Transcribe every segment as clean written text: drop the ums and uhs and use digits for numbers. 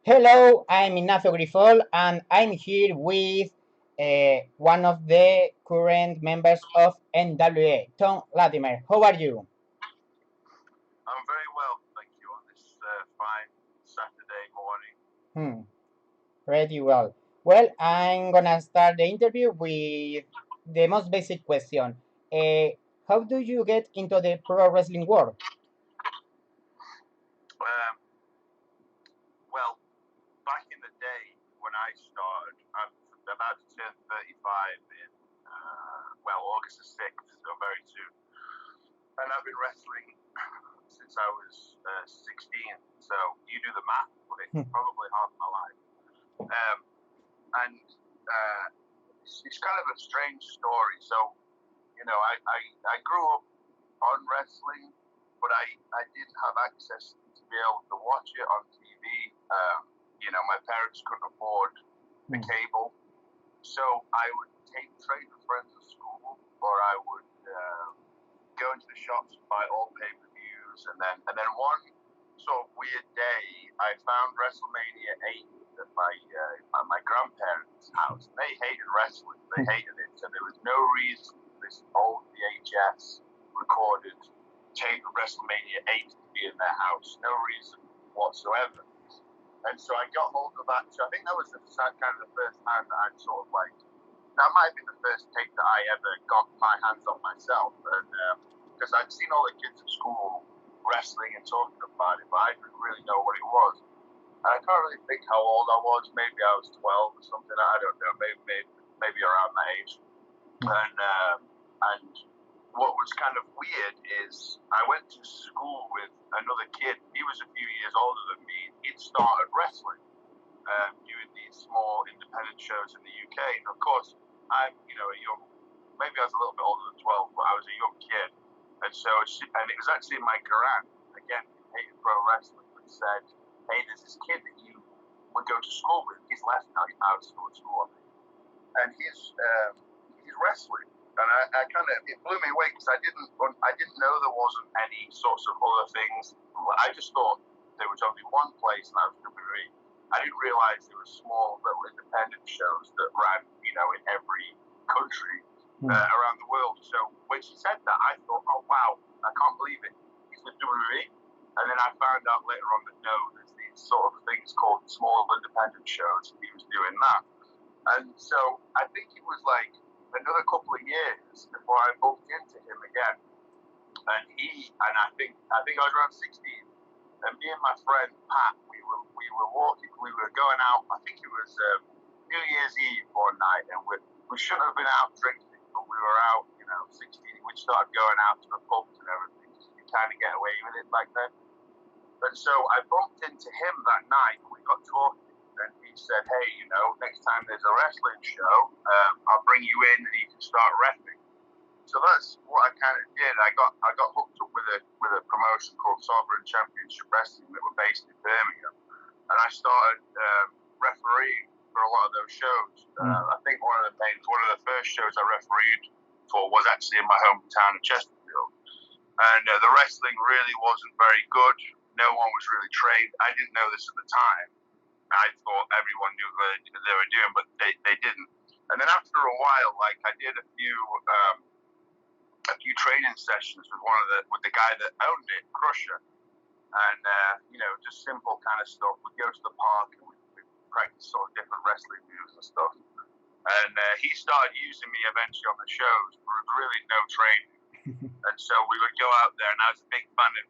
Hello, I'm Ignacio Grifol, and I'm here with one of the current members of NWA, Thom Latimer. How are you? I'm very well, thank you, on this fine Saturday morning. Pretty well. Well, I'm gonna start the interview with the most basic question. How do you get into the pro wrestling world? Um, well, back in the day when I started, I'm about to turn 35 in, August the 6th, so very soon. And I've been wrestling since I was 16, so you do the math, but it's probably half my life. It's kind of a strange story. So, I grew up on wrestling, but I didn't have access to be able to watch it on TV. My parents couldn't afford the cable, so I would trade with friends at school, or I would go into the shops and buy all pay-per-views, and then one sort of weird day, I found WrestleMania 8 at my grandparents' house. They hated wrestling. They hated it, so there was no reason for this old VHS recorded tape of WrestleMania 8 to be in their house. No reason whatsoever. And so I got hold of that. So I think that was kind of the first time that I'd sort of that might have been the first tape that I ever got my hands on myself. And because I'd seen all the kids at school wrestling and talking about it, but I didn't really know what it was. And I can't really think how old I was. Maybe I was 12 or something. I don't know. Maybe around that age. And what was kind of weird is I went to school with another kid. He was a few years older than me. He'd started wrestling, doing these small independent shows in the UK. And of course, I'm, maybe I was a little bit older than 12, but I was a young kid. And it was actually my gran, again, who hated pro wrestling, that said, hey, there's this kid that you would go to school with. He's left now, he's out of school, and he's wrestling. And I kind of, it blew me away because I didn't know there wasn't any sorts of other things. I just thought there was only one place, and that was WWE. I didn't realize there were small little independent shows that ran, in every country around the world. So when she said that, I thought, oh wow, I can't believe it. He's with WWE. And then I found out later on that no, there's these sort of things called small independent shows. He was doing that. And so I think it was like another couple of years before I bumped into him again. And I think I was around 16. And me and my friend Pat, we were walking, we were going out. I think it was New Year's Eve one night, and we shouldn't have been out drinking, but we were out, 16. We started going out to the pubs and everything, just to kind of get away with it back then. And so I bumped into him that night. We got talking, and he said, "Hey, next time there's a wrestling show, I'll bring you in, and you can start reffing." So that's what I kind of did. I got hooked up with a promotion called Sovereign Championship Wrestling that were based in Birmingham, and I started refereeing for a lot of those shows. I think one of the first shows I refereed for was actually in my hometown of Chesterfield, and the wrestling really wasn't very good. No one was really trained. I didn't know this at the time. I thought everyone knew what they were doing, but they didn't. And then after a while, I did a few training sessions with the guy that owned it, Crusher, and just simple kind of stuff. We'd go to the park and we'd practice sort of different wrestling moves and stuff. And he started using me eventually on the shows. There was really no training, and so we would go out there. And I was a big fan of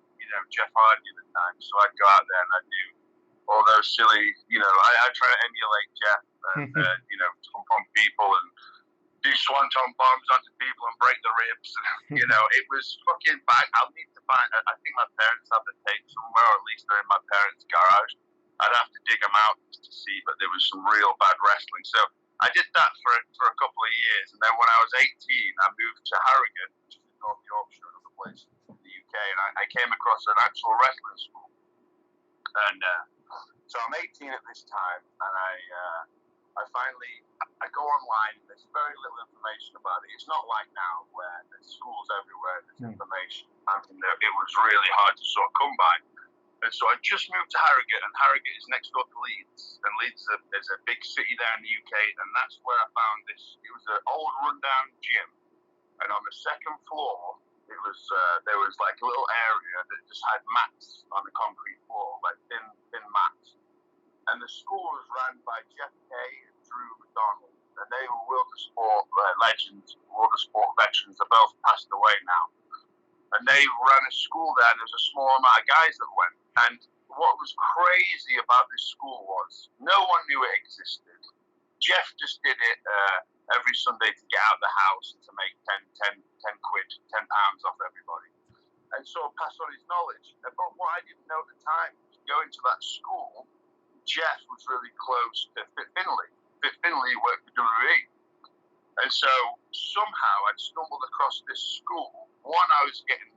Jeff Hardy at the time, so I'd go out there and I'd do all those silly, I try to emulate Jeff and jump on people and do swanton bombs onto people and break the ribs. It was fucking bad. I'll need to find. I think my parents have the tape somewhere, or at least they're in my parents' garage. I'd have to dig them out to see, but there was some real bad wrestling. So I did that for a couple of years, and then when I was 18, I moved to Harrogate, which is in North Yorkshire, another place in the UK, and I came across an actual wrestling school. And so I'm 18 at this time, and I go online, and there's very little information about it. It's not like now where there's schools everywhere, there's information. I mean, it was really hard to sort of come by. And so I just moved to Harrogate, and Harrogate is next door to Leeds, and Leeds is a big city there in the UK, and that's where I found this. It was an old rundown gym, and on the second floor, it was there was like a little area that just had mats on the concrete floor, like thin mats. And the school was run by Jeff Kay and Drew McDonald, and they were world of sport legends, world of sport veterans. They're both passed away now. And they ran a school there, and there was a small amount of guys that went. And what was crazy about this school was no one knew it existed. Jeff just did it every Sunday to get out of the house and to make 10 quid, £10 off everybody. And so pass on his knowledge. But what I didn't know at the time, going to that school, Jeff was really close to Fit Finlay. Fit Finlay worked for WWE. And so somehow I'd stumbled across this school. One, I was getting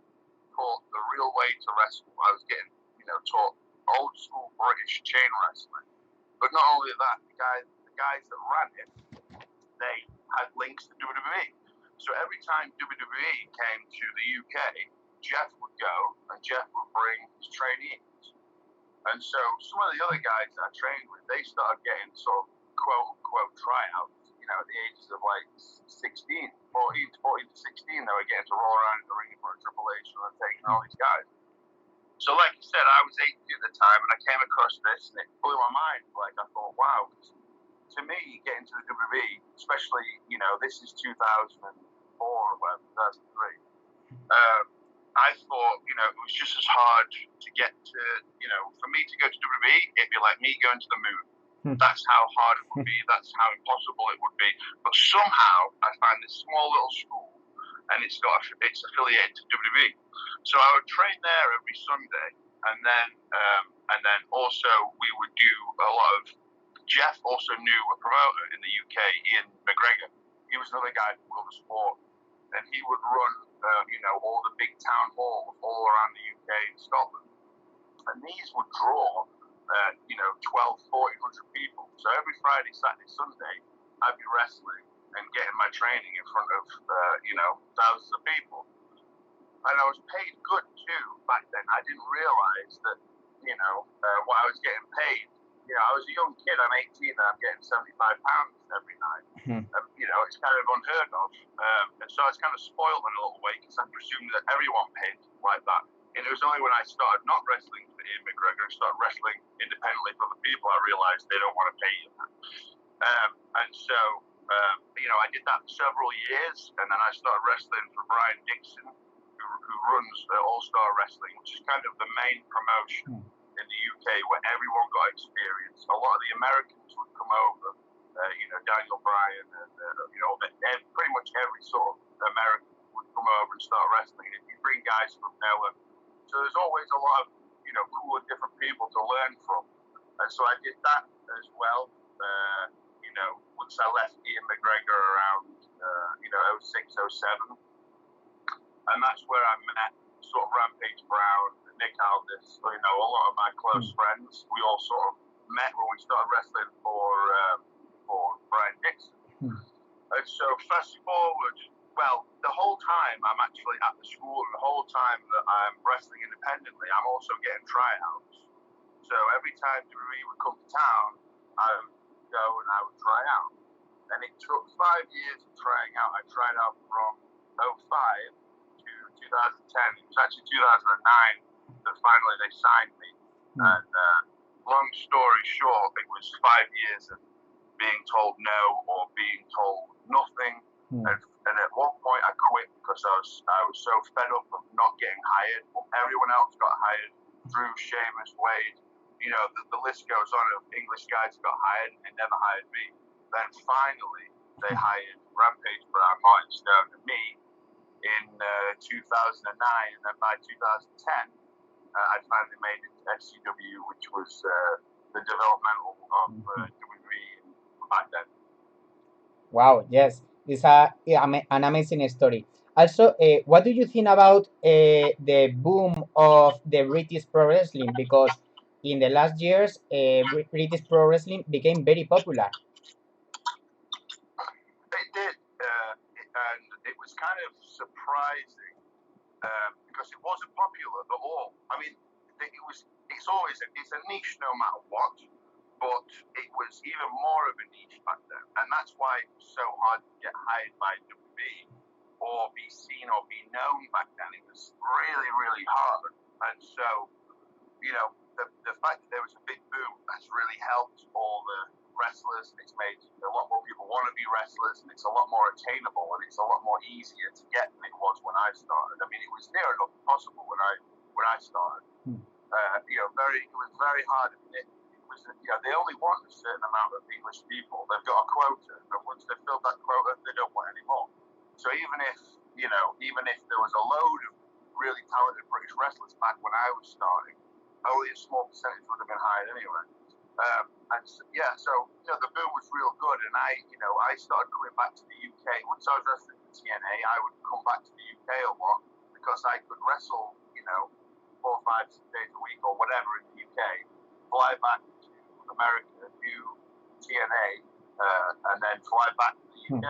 taught the real way to wrestle. I was getting, taught old school British chain wrestling. But not only that, the guys that ran it, they had links to WWE. So every time WWE came to the UK, Jeff would go and Jeff would bring his trainees. And so some of the other guys that I trained with, they started getting sort of quote-unquote tryouts, at the ages of like 14 to 16, they were getting to roll around in the ring for a Triple H and taking all these guys. So like you said, I was 18 at the time, and I came across this, and it blew my mind. Like, I thought, wow, to me, getting to the WWE, especially, this is 2004 or whatever, 2003, I thought, it was just as hard to get to, for me to go to WWE, it'd be like me going to the moon. That's how hard it would be. That's how impossible it would be. But somehow, I found this small little school, and it's affiliated to WWE. So I would train there every Sunday, and then also we would do a lot of. Jeff also knew a promoter in the UK, Ian McGregor. He was another guy from World of Sport, and he would run, all the big town halls all around the UK and Scotland. And these would draw, 12, 100 people. So every Friday, Saturday, Sunday, I'd be wrestling and getting my training in front of, thousands of people. And I was paid good too back then. I didn't realize that, what I was getting paid. I was a young kid, I'm 18, and I'm getting £75 every night. It's kind of unheard of. And so I was kind of spoiled in a little way because I presumed that everyone paid like that. And it was only when I started not wrestling for Ian McGregor and started wrestling independently for other people, I realized they don't want to pay you that. And so, I did that for several years, and then I started wrestling for Brian Dixon, who runs All-Star Wrestling, which is kind of the main promotion in the UK where everyone got experience. A lot of the Americans would come over, Daniel Bryan, and pretty much every sort of American would come over and start wrestling. And you bring guys from NOAH, so there's always a lot of cool and different people to learn from. And so I did that as well. Once I left Ian McGregor around 06, 07, and that's where I met sort of Rampage Brown, Nick Aldis, a lot of my close friends. We all sort of met when we started wrestling for Brian Dixon. And so fast forward, the whole time I'm actually at the school, and the whole time that I'm wrestling independently, I'm also getting tryouts. So every time WWE would come to town, I would go and I would try out. And it took 5 years of trying out. I tried out from 05 to 2010. It was actually 2009 that finally they signed me. And long story short, it was 5 years of being told no or being told nothing. And at one point I quit because I was so fed up of not getting hired. Everyone else got hired. Drew, Sheamus, Wade. The list goes on of English guys got hired and they never hired me. Then finally they hired Rampage Brown, Martin Stone, and me in 2009, and then by 2010 I finally made it to SCW, which was the developmental of WWE back then. Wow, yes, it's an amazing story. Also, what do you think about the boom of the British Pro Wrestling? Because in the last years, British Pro Wrestling became very popular. It did, and it was kind of surprising because it wasn't popular at all. I mean, it's always it's a niche no matter what, but it was even more of a niche back then, and that's why it was so hard to get hired by WB or be seen or be known back then. It was really, really hard, and so the fact that there was a big boom has really helped all the wrestlers. It's made a lot more people want to be wrestlers, and it's a lot more attainable, and it's a lot more easier to get than it was when I started. I mean, it was near enough impossible when I started. It was very hard. It was they only want a certain amount of English people. They've got a quota, and once they've filled that quota, they don't want any more. So even if there was a load of really talented British wrestlers back when I was starting, only a small percentage would have been hired anyway. So the boom was real good, and I started coming back to the UK. Once I was wrestling for TNA, I would come back to the UK a lot because I could wrestle, 4, 5, 6 days a week or whatever in the UK, fly back to America, do TNA, and then fly back to the UK.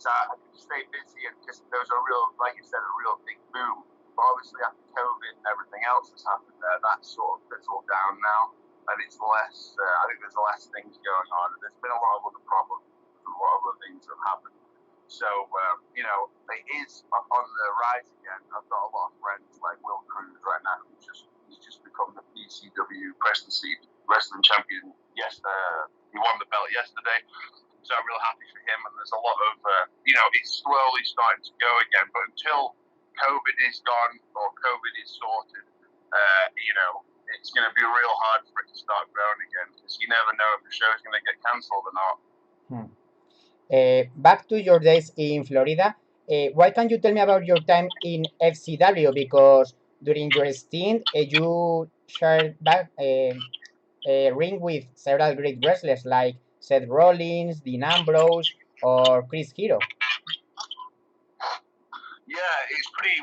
So I could stay busy, and because there was a real, like you said, a real big boom. But obviously after COVID and everything else that's happened there, that's sort of fizzled down now, and it's less. I think there's less things going on, and there's been a lot of other problems, a lot of other things have happened. So it is on the rise again. I've got a lot of friends like Will Cruz right now, he's just become the PCW presidency wrestling champion. Yes, he won the belt yesterday. So I'm real happy for him, and there's a lot of, it's slowly starting to go again. But until COVID is gone or COVID is sorted, it's going to be real hard for it to start growing again, because you never know if the show's going to get cancelled or not. Back to your days in Florida, why can't you tell me about your time in FCW? Because during your stint, you shared back ring with several great wrestlers like Seth Rollins, Dean Ambrose, or Chris Hero. Yeah, it's pretty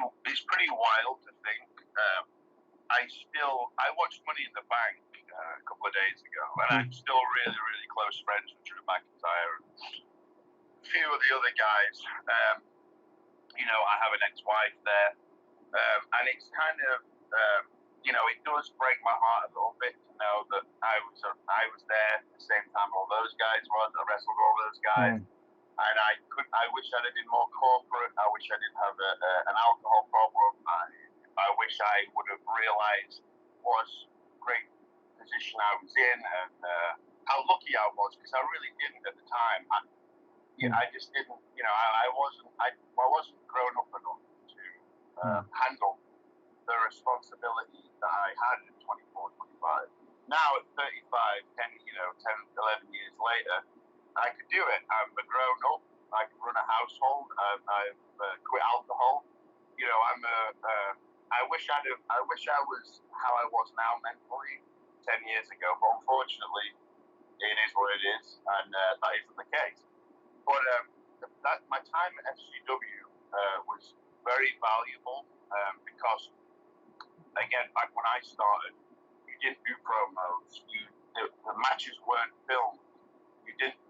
wild to think. I watched Money in the Bank a couple of days ago, and I'm still really, really close friends with Drew McIntyre and a few of the other guys. I have an ex-wife there, and it's kind of, it does break my heart a little bit to know that I was there at the same time all those guys was. I wrestled all those guys. And I wish I'd have been more corporate. I wish I didn't have an alcohol problem. I wish I would have realized what great position I was in and how lucky I was, because I really didn't at the time. I just didn't. I wasn't grown up enough to handle the responsibility that I had at 24, 25. Now at 35, 10, 11 years later, I could do it. I'm a grown up. I can run a household. I've quit alcohol. I wish I was how I was now mentally 10 years ago, but unfortunately, it is what it is, and that isn't the case. But my time at FCW was very valuable because, again, back when I started, you didn't do promos. The matches weren't filmed.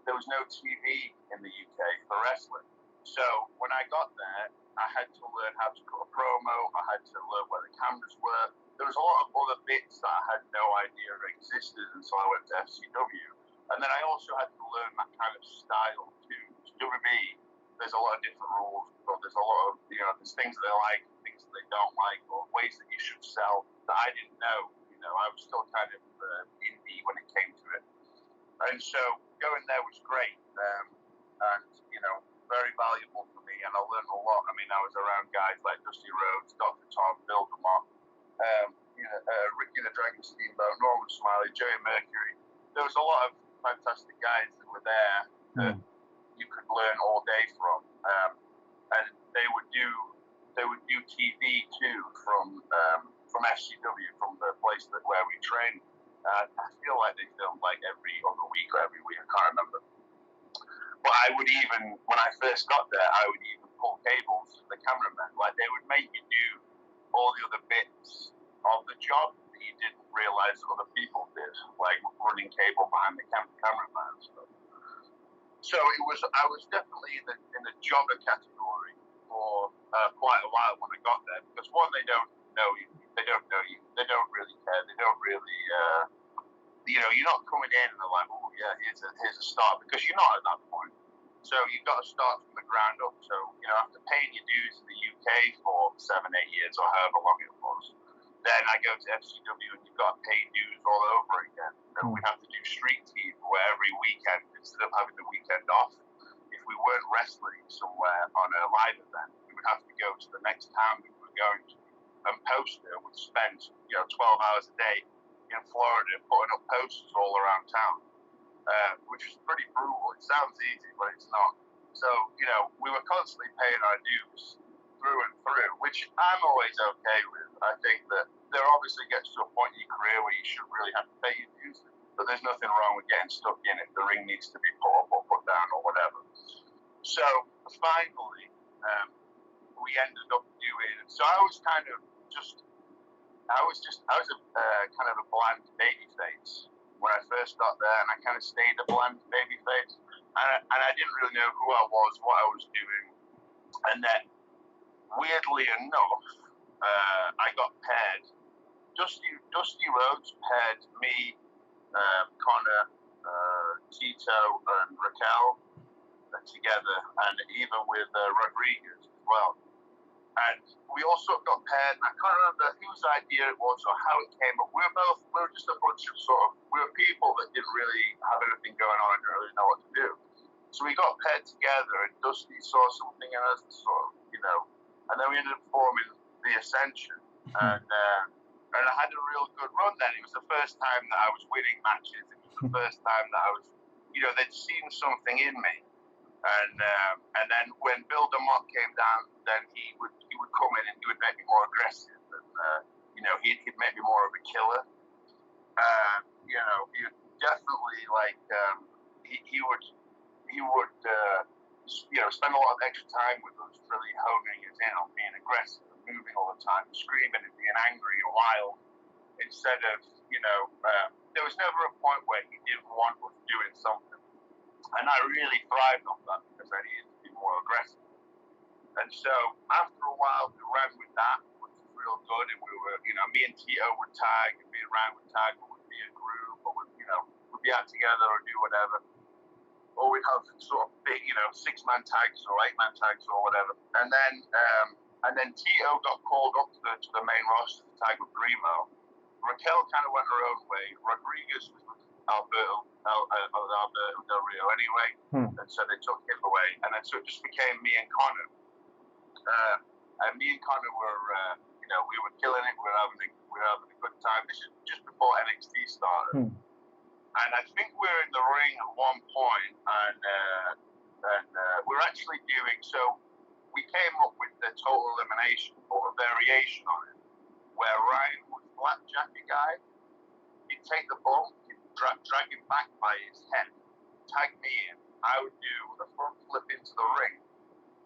There was no TV in the UK for wrestling. So when I got there, I had to learn how to cut a promo. I had to learn where the cameras were. There was a lot of other bits that I had no idea existed until I went to FCW. And then I also had to learn that kind of style too. WB, there's a lot of different rules, but there's a lot of, there's things that they like, things that they don't like, or ways that you should sell that I didn't know. I was still kind of indie when it came to it. And so going there was great, and very valuable for me, and I learned a lot. I mean, I was around guys like Dusty Rhodes, Dr. Tom, Bill DeMott, Ricky the Dragon Steamboat, Norman Smiley, Joey Mercury. There was a lot of fantastic guys that were there that you could learn all day from, and they would do TV too from FCW, from the place where we trained. I feel like they filmed like every other week or every week. I can't remember. But I would even, when I first got there, I would even pull cables to the cameraman. Like, they would make you do all the other bits of the job that you didn't realize other people did, like running cable behind the cameraman and stuff. So I was definitely in the jobber category for quite a while when I got there, because one, they don't know you, they don't really care you're not coming in and they're like, oh yeah, here's a start, because you're not at that point. So you've got to start from the ground up. So, after paying your dues in the UK for 7-8 years or however long it was, then I go to FCW and you've got to pay dues all over again. And we have to do street team where every weekend, instead of having the weekend off, if we weren't wrestling somewhere on a live event, we would have to go to the next town we were going to and post it. We'd spend 12 hours a day in Florida putting up posters all around town. Which was pretty brutal. It sounds easy, but it's not. So, we were constantly paying our dues through and through, which I'm always okay with. I think that there obviously gets to a point in your career where you should really have to pay your dues, but there's nothing wrong with getting stuck in if the ring needs to be put up or put down or whatever. So, finally, we ended up doing, so I was kind of just, I was a kind of a bland baby face when I first got there, and I kind of stayed a bland baby face, and I didn't really know who I was, what I was doing, and then, weirdly enough, I got paired, Dusty Rhodes paired me, Connor, Tito, and Raquel together, and even with Rodriguez as well. And we also got paired, and I can't remember whose idea it was or how it came, but we were just a bunch of we were people that didn't really have anything going on and didn't really know what to do. So we got paired together, and Dusty saw something in us, and then we ended up forming the Ascension. And I had a real good run then. It was the first time that I was winning matches. It was the first time that I was, they'd seen something in me. And then when Bill DeMott came down, then he would come in and he would make me more aggressive, and he'd make me more of a killer. He would definitely he would spend a lot of extra time with us, really honing us in on being aggressive, and moving all the time, screaming and being angry and wild. Instead of there was never a point where he didn't want us doing something. And I really thrived on that because I needed to be more aggressive. And so after a while, we ran with that, which was real good. And we were, me and Tito would tag, and me and Ryan would tag, but we'd be a group, or we'd be out together or do whatever. Or we'd have sort of big, 6-man tags or 8-man tags or whatever. And then Tito got called up to the main roster to tag with Primo. Raquel kind of went her own way. Rodriguez was with Alberto Del Rio anyway, and so they took him away, and then so it just became me and Connor. And me and Connor were, we were killing it. We were having a good time. This is just before NXT started, and I think we were in the ring at one point, and we're actually doing so. We came up with the total elimination or a variation on it, where Ryan was blackjack a guy. He'd take the ball, drag him back by his head, tag me in. I would do a front flip into the ring.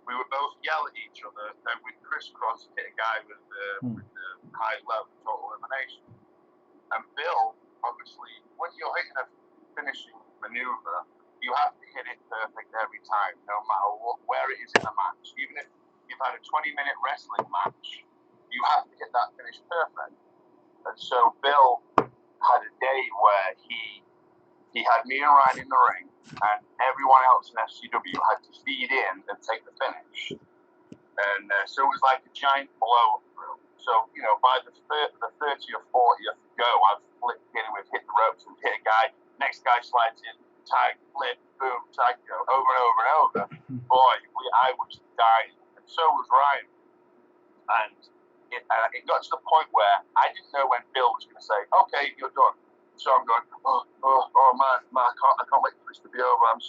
We would both yell at each other, then we'd crisscross hit a guy with the high level total elimination. And Bill, obviously, when you're hitting a finishing maneuver, you have to hit it perfect every time, no matter where it is in the match. Even if you've had a 20-minute wrestling match, you have to get that finish perfect. And so Bill had a day where he had me and Ryan in the ring, and everyone else in FCW had to feed in and take the finish. And so it was like a giant blow through. So, by the 30th or 40th go, I've flipped in with hit the ropes and hit a guy. Next guy slides in, tag, flip, boom, tag, over and over and over. Boy, I was dying, and so was Ryan. And it got to the point where I didn't know when Bill was going to say, okay, you're done. So I'm going, oh man, I can't wait for this to be over. I'm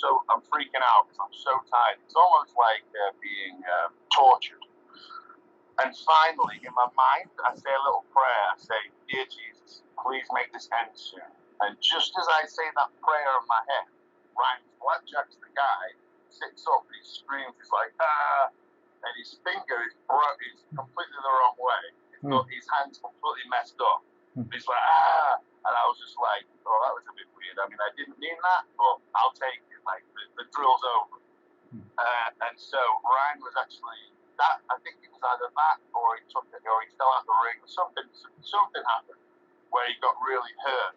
freaking out because I'm so tired. It's almost like being tortured. And finally, in my mind, I say a little prayer. I say, dear Jesus, please make this end soon. And just as I say that prayer in my head, Ryan blackjacks the guy, sits up, he screams, he's like, ah, and his finger is completely the wrong way. His hand's completely messed up. He's like, ah, and I was just like, oh, that was a bit weird. I mean, I didn't mean that, but I'll take it. Like, the drill's over. And so Ryan was actually, I think it was either that, or he took it, or he fell out the ring, or something happened where he got really hurt.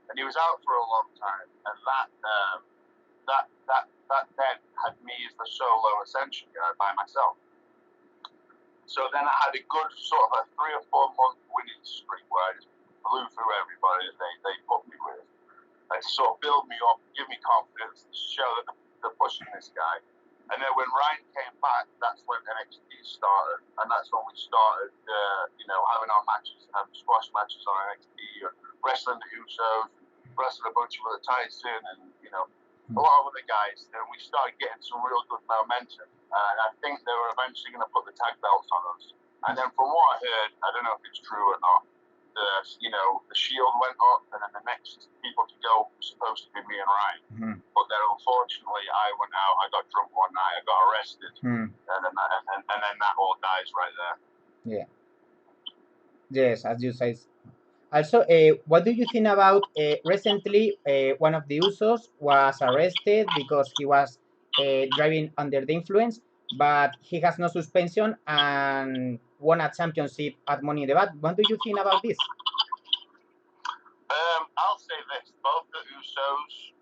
and he was out for a long time, and that then had me as the solo essentially by myself. So then I had a good sort of a 3 or 4 month winning streak where I just blew through everybody that they put me with. They sort of build me up, give me confidence, show that they're pushing this guy. And then when Ryan came back, that's when NXT started, and that's when we started, having our matches, having squash matches on NXT, wrestling the Usos, wrestling a bunch of other Tyson, and a lot of other guys. And we started getting some real good momentum. And I think they were eventually going to put the tag belts on us. And then from what I heard, I don't know if it's true or not, the Shield went up, and then the next people to go was supposed to be me and Ryan. Mm-hmm. But then unfortunately, I went out, I got drunk one night, I got arrested, and then that all dies right there. Yeah. Yes, as you say. Also, what do you think about recently one of the Usos was arrested because he was driving under the influence, but he has no suspension and won a championship at Money in the Bank. What do you think about this? I'll say this: both the Usos,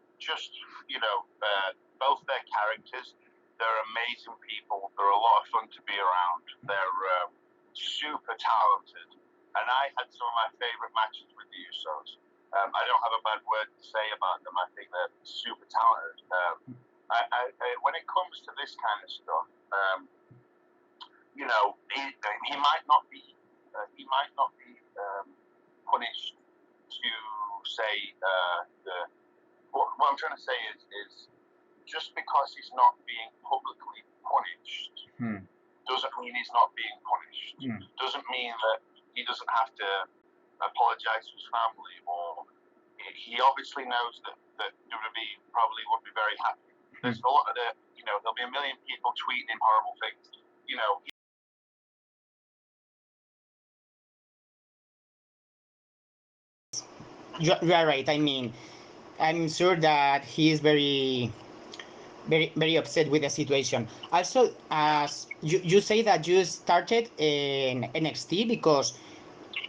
both their characters, they're amazing people. They're a lot of fun to be around. They're super talented, and I had some of my favorite matches with the Usos. I don't have a bad word to say about them. I think they're super talented. When it comes to this kind of stuff, he might not be punished to say what I'm trying to say is just because he's not being publicly punished doesn't mean he's not being punished. Doesn't mean that he doesn't have to apologize to his family, or he obviously knows that WWE probably would be very happy. There's a lot of there'll be a million people tweeting him horrible things. You are right. I mean, I'm sure that he is very, very, very upset with the situation. Also, as you say that you started in NXT because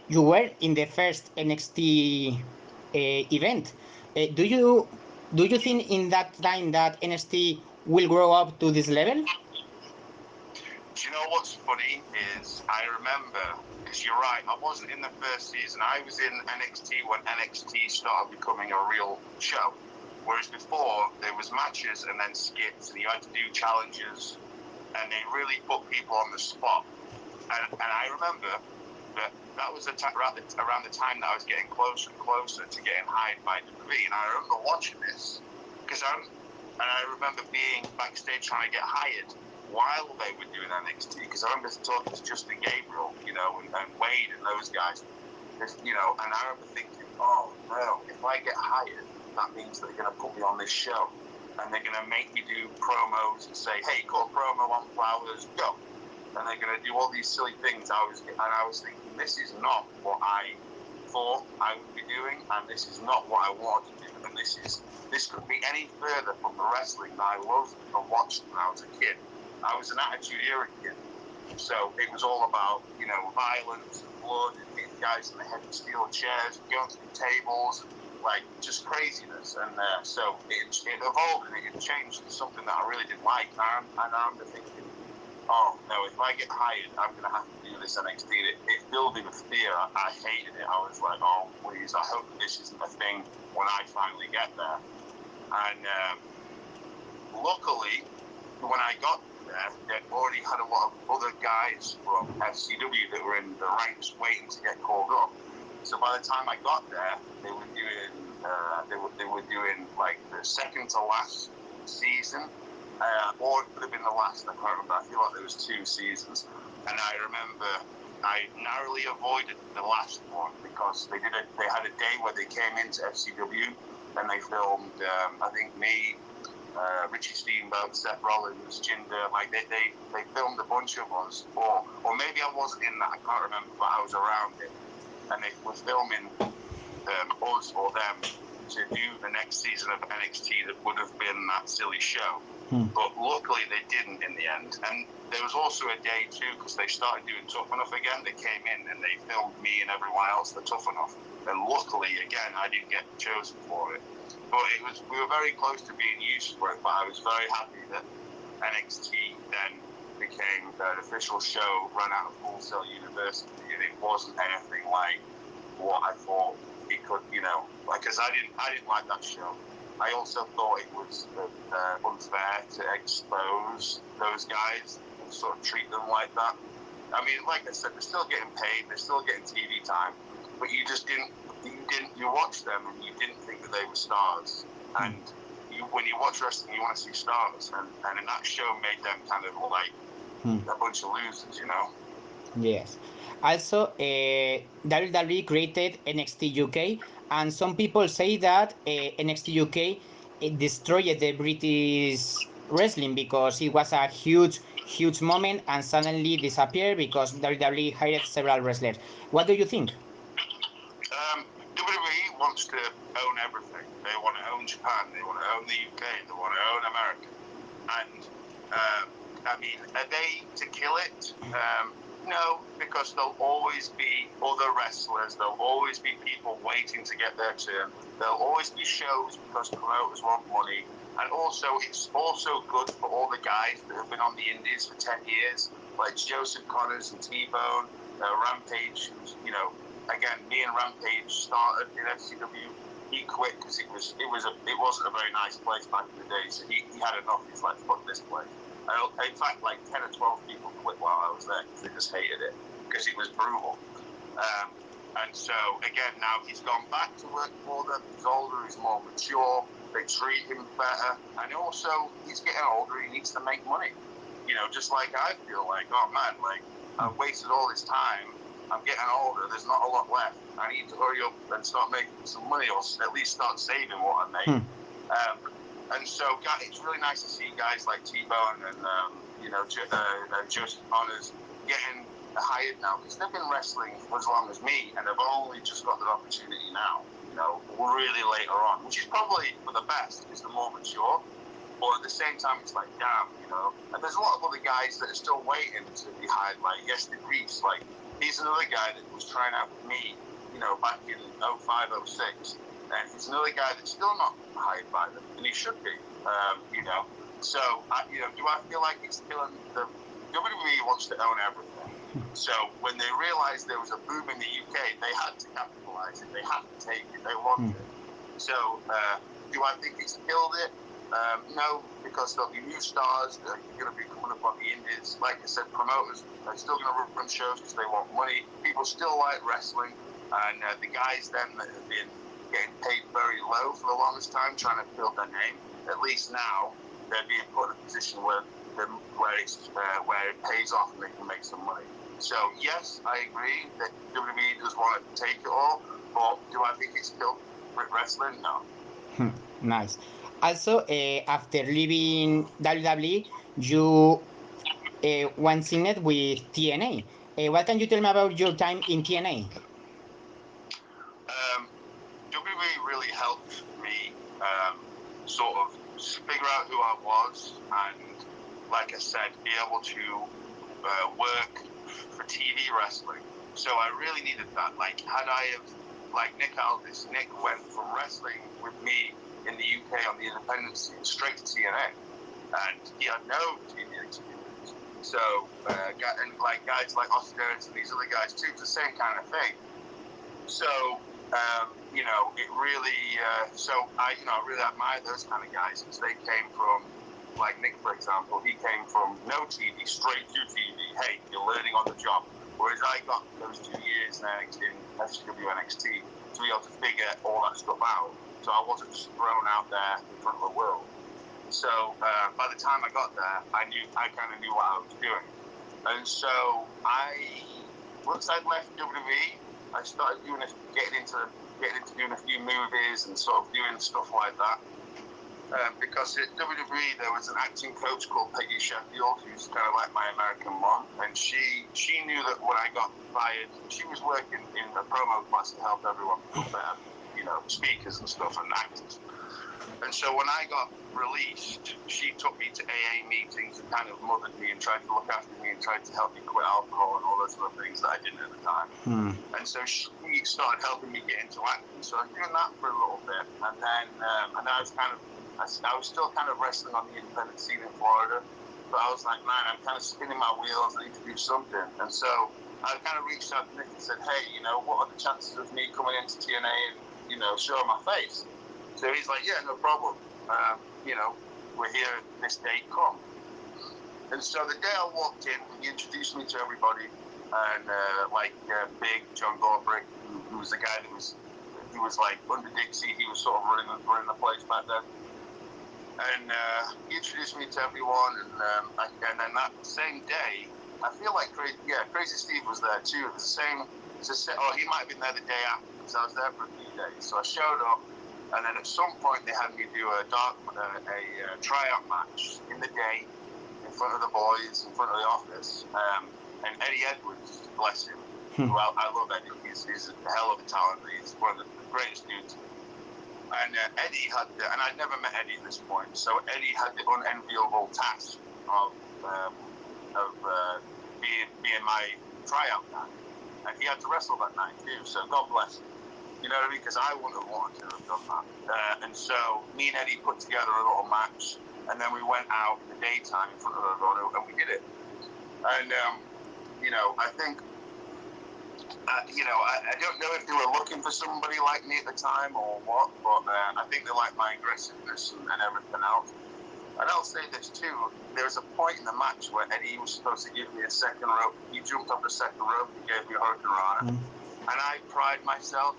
you were in the first NXT event. Do you think in that time that NXT will grow up to this level? Do you know what's funny is I remember, because you're right, I wasn't in the first season. I was in NXT when NXT started becoming a real show. Whereas before, there was matches and then skits, and you had to do challenges, and they really put people on the spot. And I remember that was around the time that I was getting closer and closer to getting hired by WWE. And I remember watching this, and I remember being backstage trying to get hired while they were doing NXT, because I remember talking to Justin Gabriel, and Wade and those guys, and I remember thinking, oh no, if I get hired, that means they're going to put me on this show, and they're going to make me do promos and say, hey, cut a promo on Flowers, go, and they're going to do all these silly things. I was thinking, this is not what I thought I would be doing, and this is not what I want to do, and this could be any further from the wrestling that I loved and watched when I was a kid. I was an Attitude Era kid, so it was all about, violence and blood and hitting guys in the head with steel chairs and going through tables, like just craziness. And so it evolved and it changed to something that I really didn't like. And I remember thinking, oh no, if I get hired, I'm going to have to do this NXT. It filled me with fear. I hated it. I was like, oh please, I hope this isn't a thing when I finally get there. And luckily, when I got there, they already had a lot of other guys from FCW that were in the ranks waiting to get called up. So by the time I got there, they were doing like the second to last season, or it could have been the last. I can't remember. I feel like there was 2 seasons, and I remember I narrowly avoided the last one because they had a day where they came into FCW and they filmed. I think me. Richie Steamboat, Seth Rollins, Jinder, like they filmed a bunch of us, or maybe I wasn't in that, I can't remember, but I was around it, and they were filming us or them to do the next season of NXT that would have been that silly show. But luckily they didn't in the end. And there was also a day too, because they started doing Tough Enough again. They came in and they filmed me and everyone else for Tough Enough. And luckily, again, I didn't get chosen for it. But we were very close to being used for it. But I was very happy that NXT then became an official show run out of Full Sail University, and it wasn't anything like what I thought it could, because I didn't like that show. I also thought it was unfair to expose those guys and sort of treat them like that. I mean, like I said, they're still getting paid, they're still getting TV time, but you watch them and you didn't think that they were stars. And when you watch wrestling, you want to see stars, and that show made them kind of like a bunch of losers, Yes. Also, WWE created NXT UK, and some people say that NXT UK destroyed the British wrestling because it was a huge moment and suddenly disappeared because WWE hired several wrestlers. What do you think? WWE wants to own everything. They want to own Japan. They want to own the UK. They want to own America. And I mean, are they to kill it? No, because there'll always be other wrestlers. There'll always be people waiting to get their turn. There'll always be shows because promoters want money. And also, it's also good for all the guys that have been on the indies for 10 years, like Joseph Connors and T-Bone, Rampage. Again, me and Rampage started in FCW. He quit because it wasn't a very nice place back in the day. So he had enough. He's like, fuck this place. In fact, like 10 or 12 people quit while I was there because they just hated it because it was brutal. And so, again, now he's gone back to work for them. He's older, he's more mature. They treat him better. And also, he's getting older. He needs to make money. Just like I feel like, oh, man, like, I've wasted all this time. I'm getting older. There's not a lot left. I need to hurry up and start making some money, or at least start saving what I make. And so it's really nice to see guys like T-Bone and Joseph Connors getting hired now, because they've been wrestling for as long as me, and they've only just got their opportunity now. Really later on, which is probably for the best because they're more mature. But at the same time, it's like, damn, And there's a lot of other guys that are still waiting to be hired, like Yes Reese. Like, he's another guy that was trying out for me, back in 05, 06. And he's another guy that's still not hired by them, and he should be, So, do I feel like it's killing the WWE wants to own everything. So when they realized there was a boom in the UK, they had to capitalize it. They had to take it. They wanted it. So, do I think it's killed it? No, because there'll be new stars that are going to be coming up on the indies. Like I said, promoters are still going to run shows because they want money. People still like wrestling, and the guys then that have been getting paid very low for the longest time, trying to build their name, at least now they're being put in a position where it pays off and they can make some money. So yes, I agree that WWE does want to take it all, but do I think it's killed wrestling? No. Nice. Also, after leaving WWE, you went signed with TNA. What can you tell me about your time in TNA? WWE really helped me sort of figure out who I was, and like I said, be able to work for TV wrestling. So I really needed that. Like, had I have, like Nick Aldis, Nick went from wrestling with me in the UK on the independent scene straight to TNA, and he had no TV experience. So, and like guys like Austin and these other guys too, it's the same kind of thing. So, it really, I really admire those kind of guys because they came from, like Nick, for example, he came from no TV, straight to TV. Hey, you're learning on the job. Whereas I got those 2 years in FCW NXT to be able to figure all that stuff out. So I wasn't just thrown out there in front of the world. So by the time I got there, I kind of knew what I was doing. And so once I'd left WWE, I started getting into doing a few movies and sort of doing stuff like that. Because at WWE there was an acting coach called Peggy Sheffield, who's kind of like my American mom, and she knew that when I got fired, she was working in a promo class to help everyone feel better, speakers and stuff and actors. And so when I got released, she took me to AA meetings and kind of mothered me and tried to look after me and tried to help me quit alcohol and all those other things that I didn't at the time. And so she started helping me get into acting. So I was doing that for a little bit, and then I was still kind of wrestling on the independent scene in Florida. But I was like, man, I'm kind of spinning my wheels. I need to do something. And so I kind of reached out to Nick and said, hey, what are the chances of me coming into TNA and showing my face? So he's like, yeah, no problem. We're here this day, come. And so the day I walked in, he introduced me to everybody, and big John Gorbrick, who was the guy that was like under Dixie, he was sort of running the place back then. And he introduced me to everyone, and then that same day, I feel like Crazy Steve was there too. He might have been there the day after, because I was there for a few days. So I showed up. And then at some point they had me do a tryout match in the day in front of the boys, in front of the office. And Eddie Edwards, bless him, who I love Eddie. He's a hell of a talent. He's one of the greatest dudes. And Eddie and I'd never met Eddie at this point, so Eddie had the unenviable task of being my tryout guy. And he had to wrestle that night too, so God bless him. You know what I mean? Because I wouldn't have wanted to have done that. And so me and Eddie put together a little match, and then we went out in the daytime in front of everyone, and we did it. And, I think, I don't know if they were looking for somebody like me at the time or what, but I think they liked my aggressiveness and everything else. And I'll say this too, there was a point in the match where Eddie was supposed to give me a second rope. He jumped off the second rope and gave me a hurricane rana. And I pride myself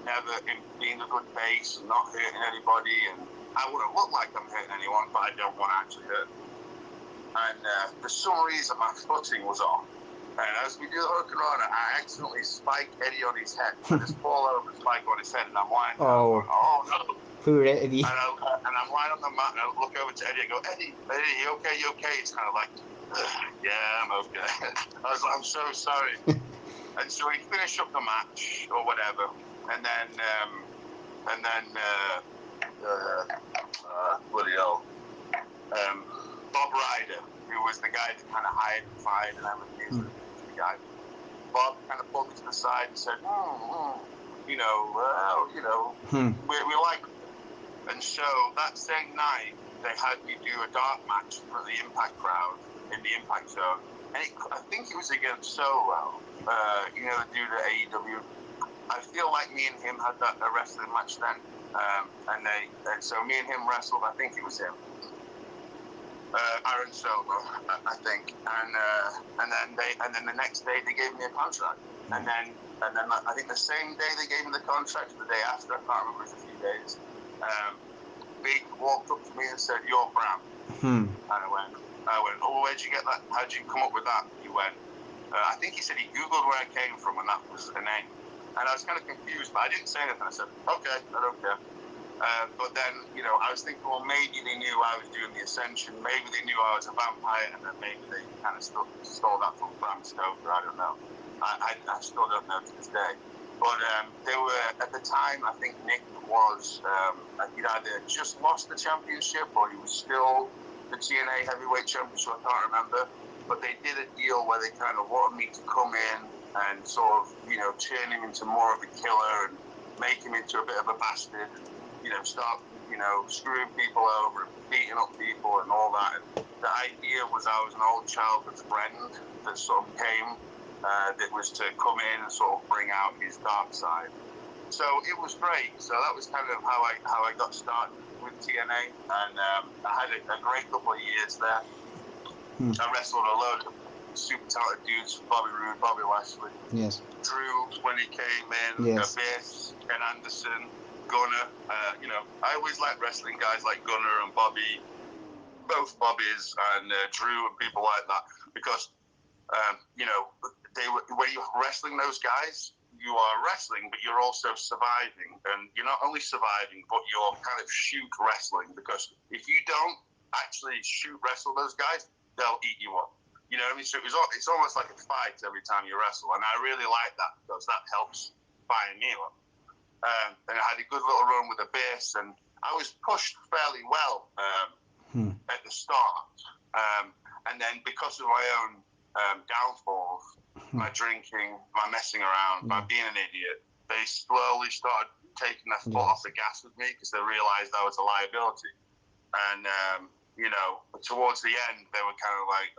never in being a good base and not hurting anybody, and I wouldn't look like I'm hurting anyone, but I don't want to actually hurt. And for some reason my footing was off, and as we do the hurricane rana, I accidentally spike Eddie on his head. I just fall over, spike on his head, and I'm lying down. Going, oh no! Poor Eddie. And I'm lying on the mat, and I look over to Eddie and go, Eddie, you okay? You okay? He's kind of like, yeah, I'm okay. I was like, I'm so sorry. And so we finished up the match or whatever. And then, bloody hell, Bob Ryder, who was the guy that kind of hired and fired and everything, the guy. Bob kind of pulled me to the side and said, we like it. And so that same night, they had me do a dark match for the Impact crowd in the Impact Zone. And I think it was against Solo, the dude at AEW. I feel like me and him had a wrestling match then, and so me and him wrestled. I think it was him, Aaron Solo, I think, and then the next day they gave me a contract, and then I think the same day they gave me the contract, the day after, I can't remember, it was a few days. Big walked up to me and said, "You're Bram," and I went, "Oh, where'd you get that? How'd you come up with that?" He went, I think he said he Googled where I came from, and that was a name. And I was kind of confused, but I didn't say anything. I said, okay, I don't care. But then, I was thinking, well, maybe they knew I was doing the Ascension. Maybe they knew I was a vampire, and then maybe they kind of stole that from Bram Stoker. I don't know. I still don't know to this day. But they were, at the time, I think Nick was, he'd either just lost the championship or he was still the TNA heavyweight champion, so I can't remember. But they did a deal where they kind of wanted me to come in and sort of, turn him into more of a killer and make him into a bit of a bastard and, start, screwing people over and beating up people and all that. And the idea was I was an old childhood friend that sort of came, that was to come in and sort of bring out his dark side. So it was great. So that was kind of how I got started with TNA, and I had a great couple of years there. I wrestled a load of super talented dudes, Bobby Roode, Bobby Lashley, Yes. Drew when he came in, Yes. Abyss, Ken Anderson, Gunner. I always liked wrestling guys like Gunner and Bobby, both Bobbies and Drew and people like that, because when you're wrestling those guys, you are wrestling, but you're also surviving, and you're not only surviving, but you're kind of shoot wrestling, because if you don't actually shoot wrestle those guys, they'll eat you up. You know what I mean? So it's almost like a fight every time you wrestle, and I really like that because that helps fire me up. and I had a good little run with Abyss, and I was pushed fairly well at the start. And then because of my own downfalls, my drinking, my messing around, my being an idiot, they slowly started taking their foot off the gas with me because they realized I was a liability. And, you know, towards the end, they were kind of like,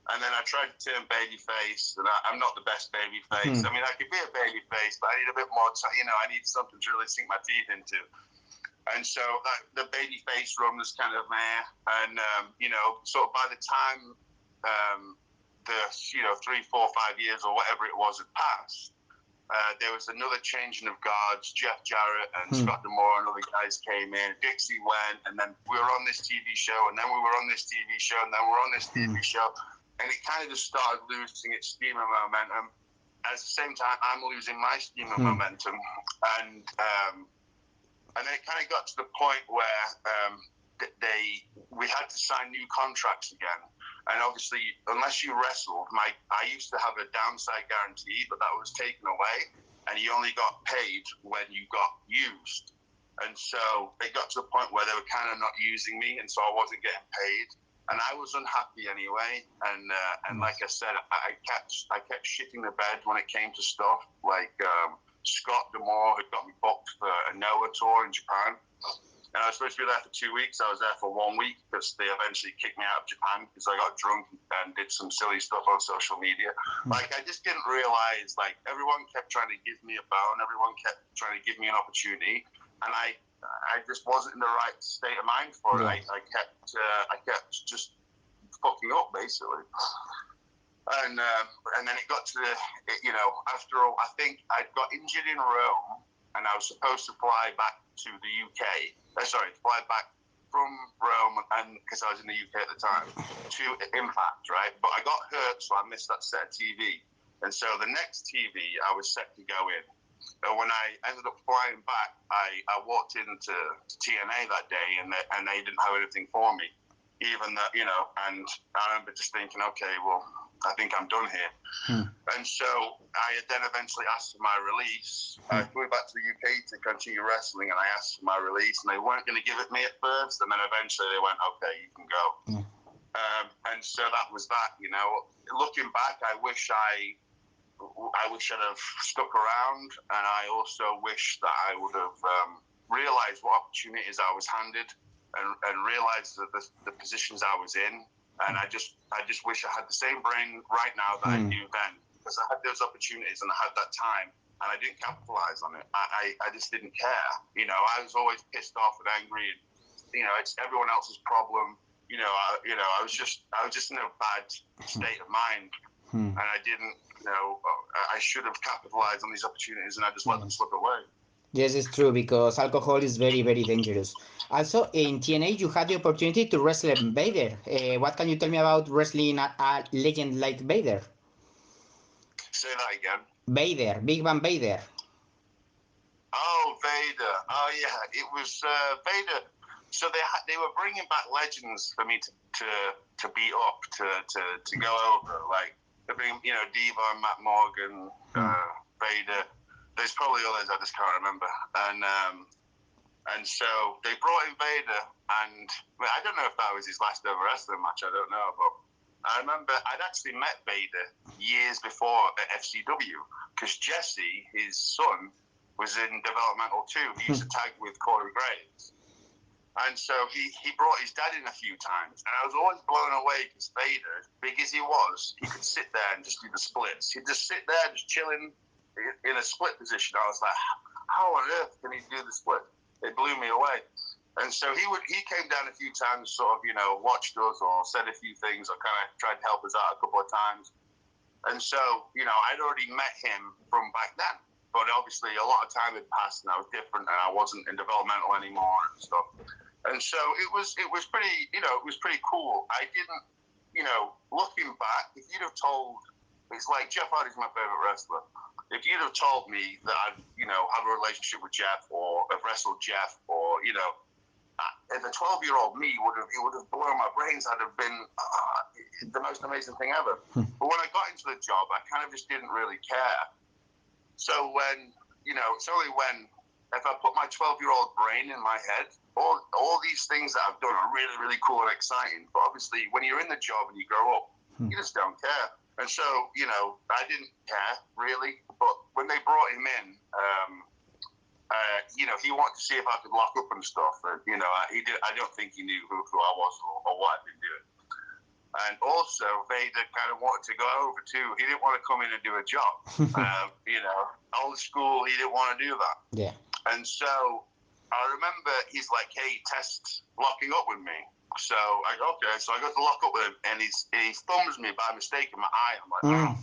and then I tried to turn babyface, and I'm not the best babyface. I mean, I could be a babyface, but I need a bit more, you know, I need something to really sink my teeth into. And so the babyface run was kind of meh. And, you know, sort of by the time the, you know, 3, 4, 5 years or whatever it was had passed, there was another changing of guards. Jeff Jarrett and Scott D'Amore and other guys came in. Dixie went, and then we were on this TV show, and then we were on this TV show, and then we were on this TV show. And it kind of just started losing its steam and momentum. At the same time, I'm losing my steam and momentum. And then it kind of got to the point where we had to sign new contracts again. And obviously, unless you wrestled, I used to have a downside guarantee, but that was taken away. And you only got paid when you got used. And so it got to the point where they were kind of not using me, and so I wasn't getting paid. And I was unhappy anyway. And like I said, I kept shitting the bed when it came to stuff. Like Scott D'Amore had got me booked for a NOAH tour in Japan. And I was supposed to be there for 2 weeks. I was there for 1 week because they eventually kicked me out of Japan because I got drunk and did some silly stuff on social media. Like, I just didn't realize, like, everyone kept trying to give me a bone. Everyone kept trying to give me an opportunity. And I just wasn't in the right state of mind for it. I kept just fucking up, basically. And then it got to you know, after all, I think I got injured in Rome, and I was supposed to fly back to the UK. Fly back from Rome, and because I was in the UK at the time, to Impact, right? But I got hurt, so I missed that set of TV. And so the next TV, I was set to go in. And when I ended up flying back, I walked into TNA that day, and they didn't have anything for me. Even that, you know, and I remember just thinking, okay, well, I think I'm done here. And so I then eventually asked for my release. I flew back to the UK to continue wrestling, and I asked for my release, and they weren't going to give it me at first, and then eventually they went, okay, you can go. And so that was that, you know. Looking back, I wish I'd have stuck around, and I also wish that I would have realized what opportunities I was handed, and realized the positions I was in. And I just wish I had the same brain right now that I do then, because I had those opportunities and I had that time, and I didn't capitalize on it. I just didn't care. You know, I was always pissed off and angry, and, you know, it's everyone else's problem. You know, I was just in a bad state of mind, and I didn't. You know, I should have capitalized on these opportunities, and I just let them slip away. Yes, it's true, because alcohol is very, very dangerous. Also, in TNA, you had the opportunity to wrestle Vader. What can you tell me about wrestling a legend like Vader? Say that again. Vader, Big Bang Vader. Oh, Vader. Oh, yeah. It was Vader. So they were bringing back legends for me to beat up, to go over. Like, they bring, you know, Diva, Matt Morgan, Vader. There's probably others I just can't remember. And so they brought in Vader, and I don't know if that was his last ever wrestling match. I don't know, but I remember I'd actually met Vader years before at FCW, because Jesse, his son, was in developmental too. He used to tag with Corey Graves. And so he brought his dad in a few times, and I was always blown away because Vader, as big as he was, he could sit there and just do the splits. He'd just sit there, just chilling in a split position. I was like, how on earth can he do the split? It blew me away. And so he came down a few times, sort of, you know, watched us or said a few things, or kind of tried to help us out a couple of times. And so, you know, I'd already met him from back then. But obviously a lot of time had passed, and I was different, and I wasn't in developmental anymore and stuff. And so it was pretty, you know, it was pretty cool. I didn't, you know, looking back, if you'd have told, it's like Jeff Hardy's my favorite wrestler. If you'd have told me that I'd, you know, have a relationship with Jeff, or have wrestled Jeff, or, you know, if a 12-year-old me it would have blown my brains. I'd have been the most amazing thing ever. But when I got into the job, I kind of just didn't really care. So when it's only if I put my 12-year-old brain in my head, all these things that I've done are really, really cool and exciting. But obviously, when you're in the job and you grow up, you just don't care. And so, I didn't care really. But when they brought him in, he wanted to see if I could lock up and stuff. And, he did. I don't think he knew who I was or what I'd been doing. And also, Vader kind of wanted to go over too. He didn't want to come in and do a job. Old school, he didn't want to do that. Yeah. And so I remember he's like, hey, test locking up with me. So I go, okay. So I go to lock up with him, and he thumbs me by mistake in my eye. I'm like,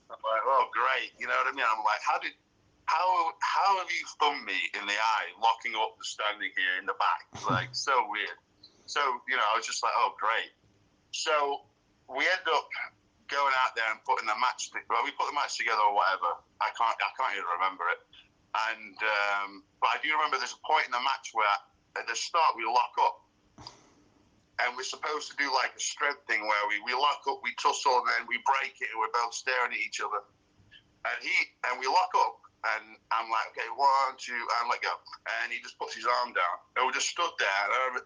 oh, great. You know what I mean? I'm like, how have you thumbed me in the eye, locking up the standing here in the back? It's like, so weird. So, I was just like, oh, great. So we ended up going out there and putting the match. We put the match together or whatever. I can't even remember it. And but I do remember there's a point in the match where at the start we lock up, and we're supposed to do like a strength thing where we lock up, we tussle, and then we break it, and we're both staring at each other. And we lock up, and I'm like, okay, 1, 2, and let go. And he just puts his arm down, and we just stood there. And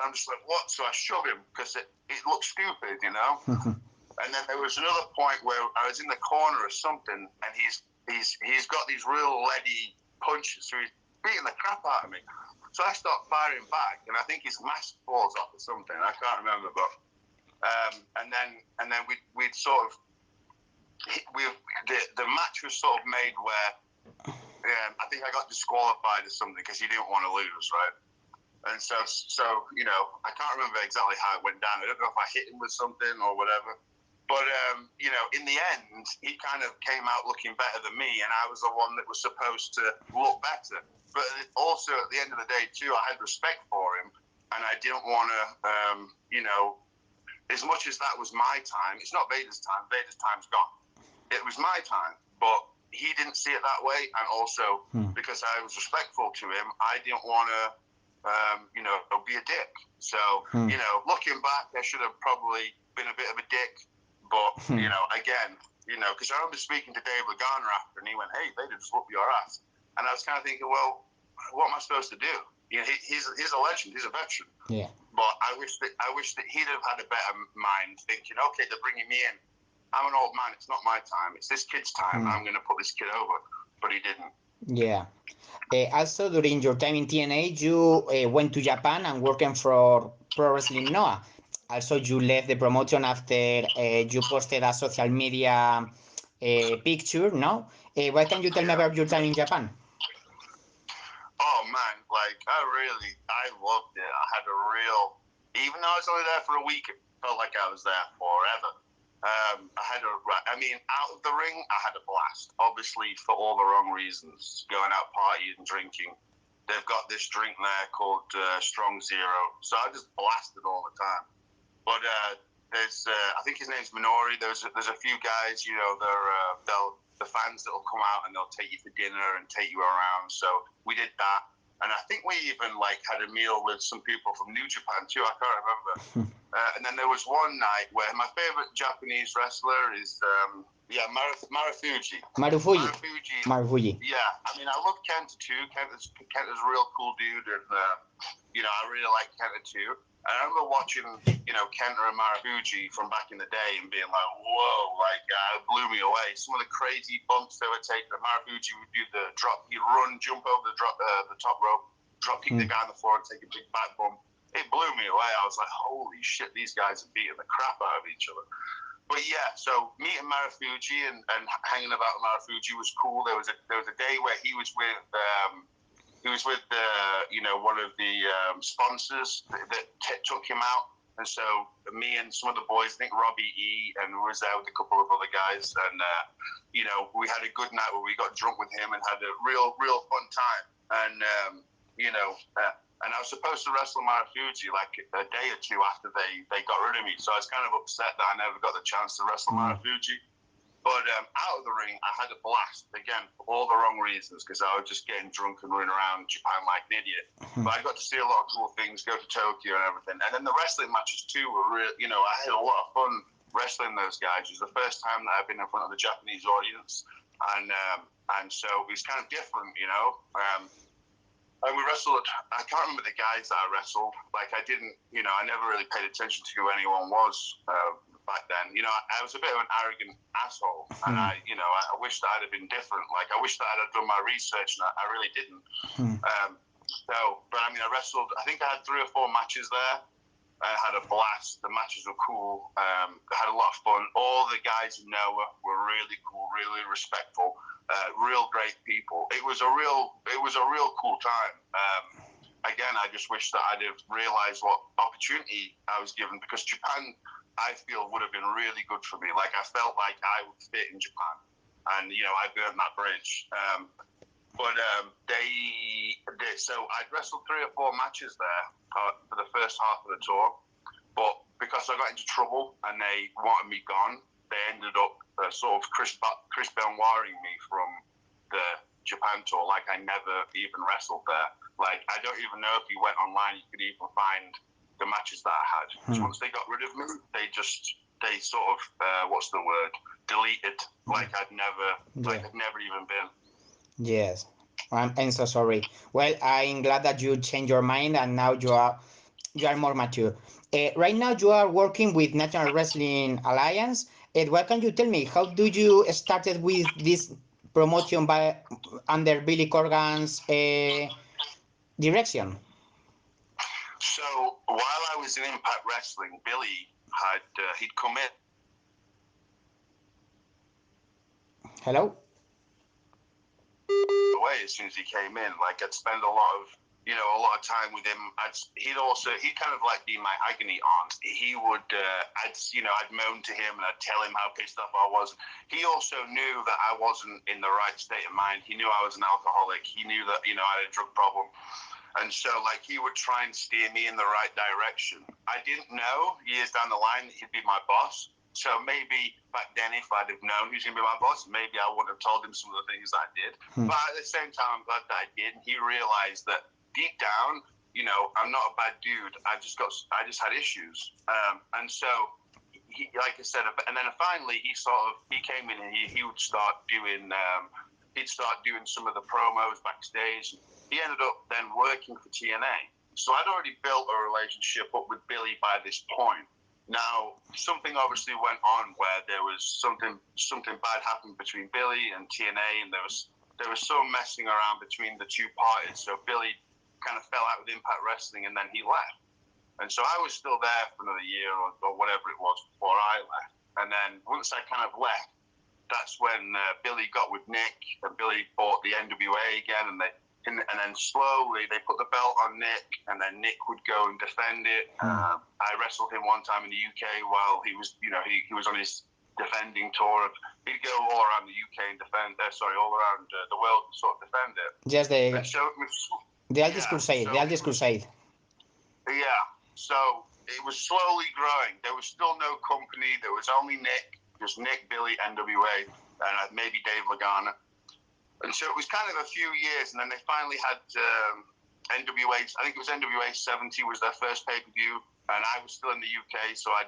I'm just like, what? So I shove him because it looked stupid, And then there was another point where I was in the corner or something, and he's got these real leady punches, so he's beating the crap out of me. So I start firing back, and I think his mask falls off or something. I can't remember, but and then we'd sort of the match was sort of made where I think I got disqualified or something because he didn't want to lose, right? And so I can't remember exactly how it went down. I don't know if I hit him with something or whatever. But, in the end, he kind of came out looking better than me, and I was the one that was supposed to look better. But also, at the end of the day, too, I had respect for him, and I didn't want to, as much as that was my time, it's not Vader's time. Vader's time's gone. It was my time, but he didn't see it that way, and also, because I was respectful to him, I didn't want to, be a dick. So, looking back, I should have probably been a bit of a dick. But, again, because I remember speaking to Dave Lagana after, and he went, hey, they just whoop your ass. And I was kind of thinking, well, what am I supposed to do? He's a legend. He's a veteran. Yeah. But I wish that he'd have had a better mind, thinking, okay, they're bringing me in. I'm an old man. It's not my time. It's this kid's time. I'm going to put this kid over. But he didn't. Yeah. Also, during your time in TNA, you went to Japan and working for Pro Wrestling NOAH. Also, you left the promotion after you posted a social media picture, no? What can you tell me about your time in Japan? Oh, man, I loved it. I had even though I was only there for a week, it felt like I was there forever. Out of the ring, I had a blast. Obviously, for all the wrong reasons, going out partying and drinking. They've got this drink there called Strong Zero, so I just blasted all the time. But there's, I think his name's Minori. There's a few guys, the fans that'll come out and they'll take you for dinner and take you around. So we did that, and I think we even had a meal with some people from New Japan too. I can't remember. And then there was one night where my favorite Japanese wrestler is Marufuji. Marufuji. Yeah, I love Kenta too. Kenta's a real cool dude, and I really like Kenta too. And I remember watching, Kenta and Marufuji from back in the day and being like, whoa, it blew me away. Some of the crazy bumps they would take. Marufuji would do the drop, he'd run, jump over the top rope, drop kick the guy on the floor and take a big back bump. It blew me away. I was like, holy shit, these guys are beating the crap out of each other. But yeah, so meeting Marufuji and hanging about Marufuji was cool. There was a day where he was with one of the sponsors that took him out, and so me and some of the boys, I think Robbie E, and was there with a couple of other guys, and we had a good night where we got drunk with him and had a real fun time, and and I was supposed to wrestle Marufuji a day or two after they got rid of me, so I was kind of upset that I never got the chance to wrestle Marufuji. But out of the ring, I had a blast, again, for all the wrong reasons, because I was just getting drunk and running around Japan like an idiot. But I got to see a lot of cool things, go to Tokyo and everything. And then the wrestling matches, too, were real. I had a lot of fun wrestling those guys. It was the first time that I've been in front of the Japanese audience. and so it was kind of different, you know. And we wrestled. I can't remember the guys that I wrestled. Like I didn't, you know, I never really paid attention to who anyone was back then. You know, I was a bit of an arrogant asshole, and I wish that I'd have been different. Like I wish that I'd have done my research, and I really didn't. But I mean, I wrestled. I think I had 3 or 4 matches there. I had a blast. The matches were cool. I had a lot of fun. All the guys in NOAH were really cool, really respectful. Real great people. It was a real cool time. Again, I just wish that I'd have realized what opportunity I was given, because Japan, I feel, would have been really good for me. Like I felt like I would fit in Japan, and you know, I burned that bridge. So I'd wrestled 3 or 4 matches there for the first half of the tour, but because I got into trouble and they wanted me gone, they ended up sort of Chris Benoiting me from the Japan tour. Like I never even wrestled there. Like I don't even know if you went online, you could even find the matches that I had. So once they got rid of me, they sort of what's the word? Deleted. Like I'd never even been. Yes. I'm so sorry. Well, I'm glad that you changed your mind and now you are more mature. Right now you are working with National Wrestling Alliance. What can you tell me? How do you started with this promotion by under Billy Corgan's direction? So while I was in Impact Wrestling, Billy had he'd come in. Hello? Away as soon as he came in. Like I'd spend a lot of time with him. He'd kind of like be my agony aunt. He would I'd moan to him and I'd tell him how pissed off I was. He also knew that I wasn't in the right state of mind. He knew I was an alcoholic. He knew that I had a drug problem. And so, like, he would try and steer me in the right direction. I didn't know years down the line that he'd be my boss. So maybe back then, if I'd have known who's going to be my boss, maybe I wouldn't have told him some of the things that I did. But at the same time, I'm glad that I did. And he realized that deep down, I'm not a bad dude. I just had issues. And so, like I said, and then finally, he came in and he would start doing, some of the promos backstage. He ended up then working for TNA. So I'd already built a relationship up with Billy by this point. Now, something obviously went on where there was something bad happened between Billy and TNA, and there was some messing around between the two parties. So Billy kind of fell out with Impact Wrestling, and then he left. And so I was still there for another year or whatever it was before I left. And then once I kind of left, that's when Billy got with Nick, and Billy bought the NWA again, and then slowly they put the belt on Nick, and then Nick would go and defend it. I wrestled him one time in the UK while he was, he was on his defending tour. He'd go all around the UK and all around the world and sort of defend it. Just the Aldis Crusade. The Aldis Crusade. Yeah. So it was slowly growing. There was still no company. There was only Nick, just Nick, Billy, NWA, and maybe Dave Lagana. And so it was kind of a few years, and then they finally had NWA. I think it was NWA 70 was their first pay-per-view, and I was still in the UK, so I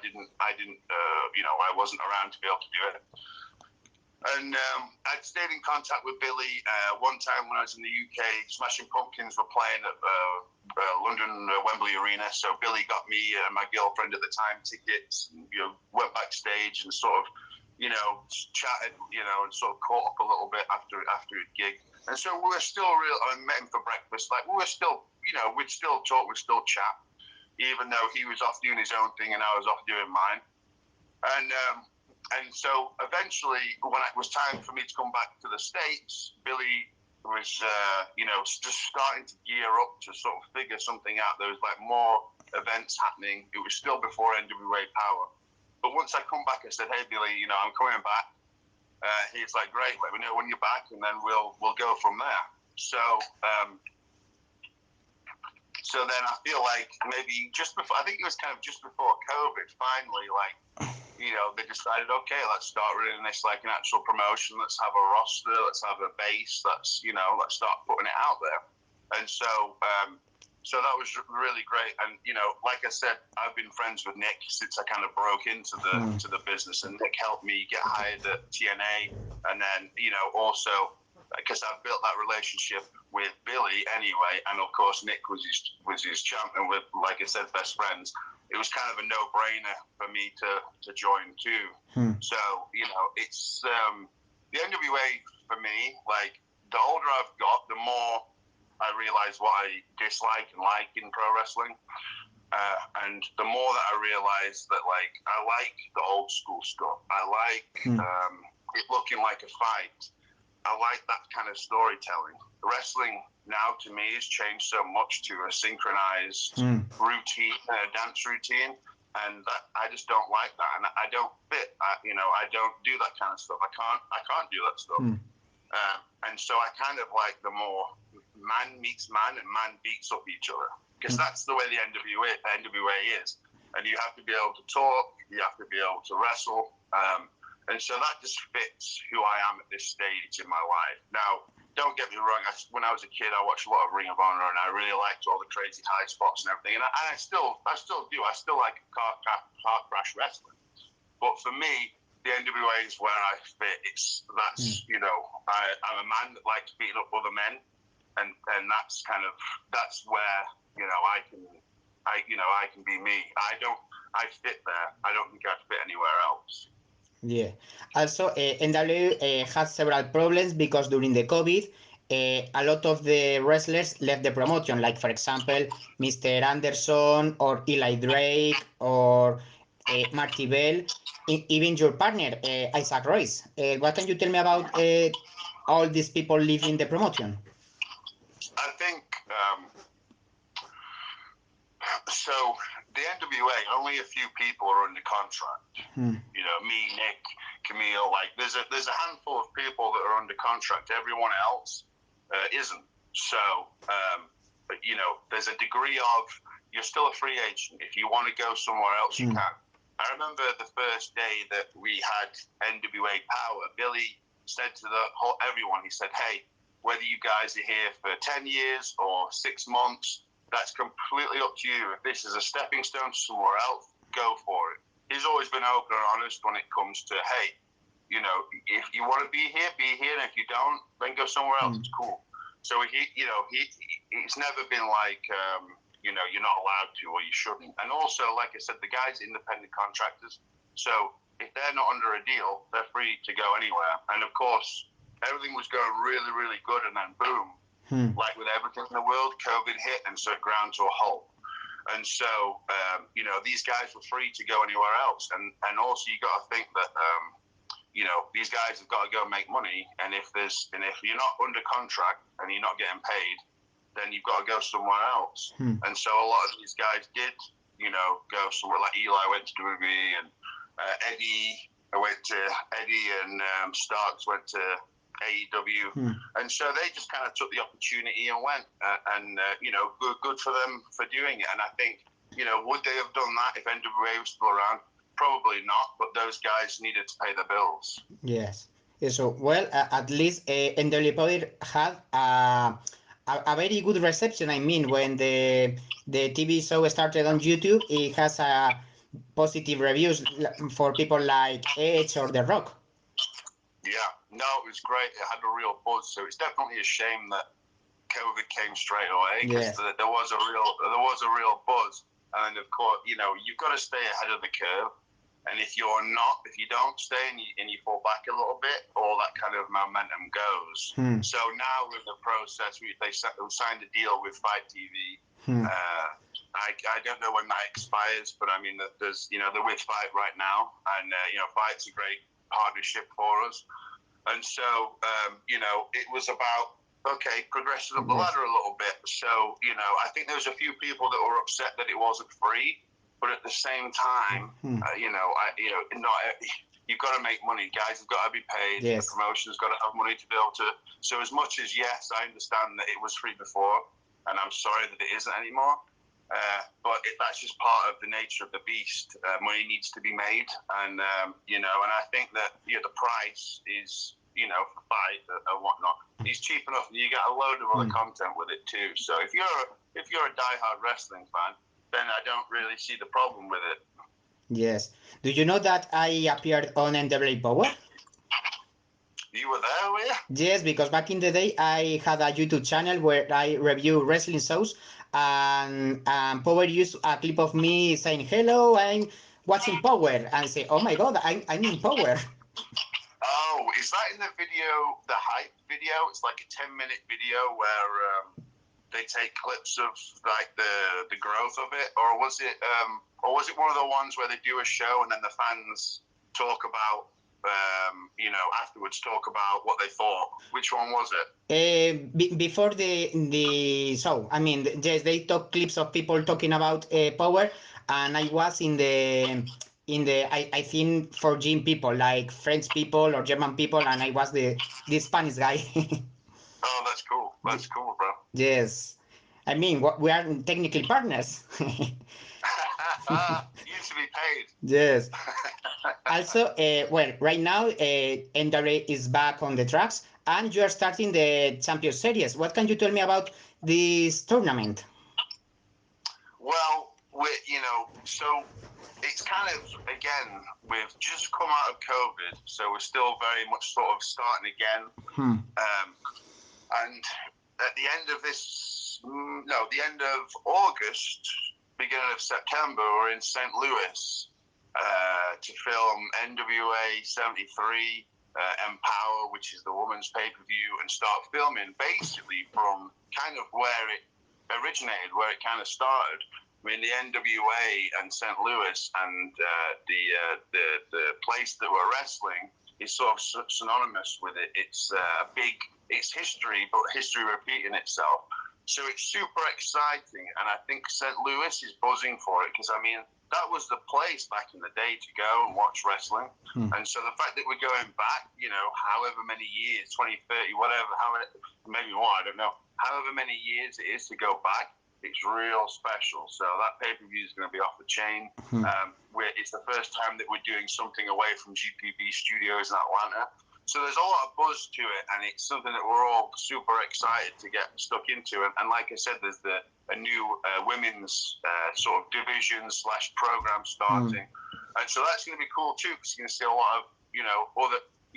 wasn't around to be able to do it. And I'd stayed in contact with Billy. One time when I was in the UK, Smashing Pumpkins were playing at London Wembley Arena, so Billy got me and my girlfriend at the time tickets, and, went backstage and sort of, chatted, and sort of caught up a little bit after a gig. And so we were still I met him for breakfast. Like we were still, we'd still talk, we'd still chat, even though he was off doing his own thing and I was off doing mine. And so eventually, when it was time for me to come back to the States, Billy was, just starting to gear up to sort of figure something out. There was like more events happening. It was still before NWA Power. But once I come back, I said, "Hey Billy, I'm coming back." He's like, "Great, let me know when you're back, and then we'll go from there." So then I feel like maybe just before, I think it was kind of just before COVID, finally, they decided, okay, let's start running this like an actual promotion. Let's have a roster. Let's have a base. Let's start putting it out there. And so that was really great. And, like I said, I've been friends with Nick since I kind of broke into the business, and Nick helped me get hired at TNA. And then, you know, also because I've built that relationship with Billy anyway, and of course Nick was his champ, and we're, like I said, best friends. It was kind of a no-brainer for me to join too. So, you know, it's the NWA for me. Like, the older I've got, the more I realize what I dislike and like in pro wrestling. And the more that I realize that, like, I like the old school stuff. I like it looking like a fight. I like that kind of storytelling. Wrestling now, to me, has changed so much to a synchronized routine, a dance routine, and that, I just don't like that, and I don't fit. You know, I don't do that kind of stuff. I can't do that stuff. And so I kind of like the more man meets man and man beats up each other, because that's the way the NWA is. And you have to be able to talk, you have to be able to wrestle. And so that just fits who I am at this stage in my life. Now, don't get me wrong, when I was a kid, I watched a lot of Ring of Honor, and I really liked all the crazy high spots and everything. And I still do. I still like car crash wrestling. But for me, the NWA is where I fit. That's you know, I'm a man that likes beating up other men, and that's where, you know, I can be me. I fit there. I don't think I'd fit anywhere else. Yeah. Also, NW had several problems because during the COVID, a lot of the wrestlers left the promotion. Like, for example, Mr. Anderson or Eli Drake or Marty Bell, even your partner, Isaac Royce. What can you tell me about all these people leaving the promotion? I think so. The NWA, only a few people are under contract. You know, me, Nick, Camille. Like, there's a handful of people that are under contract. Everyone else isn't. So, but you know, there's a degree of, you're still a free agent. If you want to go somewhere else, you can. I remember the first day that we had NWA Power, Billy said to everyone, he said, "Hey, whether you guys are here for 10 years or 6 months, that's completely up to you. If this is a stepping stone to somewhere else, go for it." He's always been open and honest when it comes to, hey, you know, if you want to be here, and if you don't, then go somewhere else. It's cool. So he's never been like, you know, you're not allowed to or you shouldn't. And also, like I said, the guys are independent contractors. So if they're not under a deal, they're free to go anywhere. And of course, everything was going really, really good, and then boom. Like with everything in the world, COVID hit, and so it ground to a halt. And so, you know, these guys were free to go anywhere else. And also, you got to think that, you know, these guys have got to go make money. And if you're not under contract and you're not getting paid, then you've got to go somewhere else. And so a lot of these guys did, you know, go somewhere. Like Eli went to WWE, and Eddie and Starks went to AEW, and so they just kind of took the opportunity and went, you know, good for them for doing it. And I think, you know, would they have done that if NWA was still around? Probably not, but those guys needed to pay the bills. Yes. So, well, at least NWA Power had a very good reception. I mean, when the TV show started on YouTube, it has positive reviews for people like Edge or The Rock. Yeah, no, it was great. It had a real buzz. So it's definitely a shame that COVID came straight away, because there was a real buzz. And of course, you know, you've got to stay ahead of the curve. And if you don't stay and you fall back a little bit, all that kind of momentum goes. So now with the process, they signed a deal with Fight TV. I don't know when that expires, but I mean, there's, you know, they're with Fight right now, and you know, Fight's a great partnership for us. And so, you know, it was about, okay, progressing up the ladder a little bit. So, you know, I think there was a few people that were upset that it wasn't free, but at the same time, you know, you've got to make money. Guys have got to be paid. The promotion's got to have money to be able to. So as much as, yes, I understand that it was free before, and I'm sorry that it isn't anymore, but that's just part of the nature of the beast. Money needs to be made, and you know, and I think that, you know, the price is, you know, for Fight and whatnot, it's cheap enough, and you get a load of other content with it too. So if you're a diehard wrestling fan, then I don't really see the problem with it. Yes. Do you know that I appeared on NWA Power? You were there, were you? Yes, because back in the day, I had a YouTube channel where I review wrestling shows, and Power used a clip of me saying, "Hello, I'm watching Power," and I say, "Oh my God, I'm in Power." Oh, is that in the video, the hype video? It's like a 10-minute video where they take clips of like the growth of it, or was it one of the ones where they do a show and then the fans talk about afterwards talk about what they thought? Which one was it? Before the show, I mean, yes, they took clips of people talking about Power, and I was in the I think for gym people like French people or German people, and I was the Spanish guy. Oh, that's cool. That's cool, bro. Yes, I mean we are technically partners. You need to be paid. Yes. Also, well, right now, NWA is back on the tracks, and you are starting the Champions Series. What can you tell me about this tournament? Well, so it's kind of, again, we've just come out of COVID, so we're still very much sort of starting again. And at the end of the end of August, beginning of September, we're in St. Louis to film NWA 73 Empower, which is the women's pay-per-view, and start filming basically from kind of where it originated, where it kind of started. I mean, the NWA and St. Louis and the place that we're wrestling is sort of synonymous with it. It's it's history, but history repeating itself. So it's super exciting, and I think St. Louis is buzzing for it because, I mean, that was the place back in the day to go and watch wrestling. And so the fact that we're going back, however many years, 20, 30, whatever, maybe more, I don't know, however many years it is to go back, it's real special. So that pay-per-view is going to be off the chain. It's the first time that we're doing something away from GPB Studios in Atlanta. So there's a lot of buzz to it, and it's something that we're all super excited to get stuck into. And like I said, there's a new women's sort of division / program starting. And so that's going to be cool too, because you're going to see a lot of, you're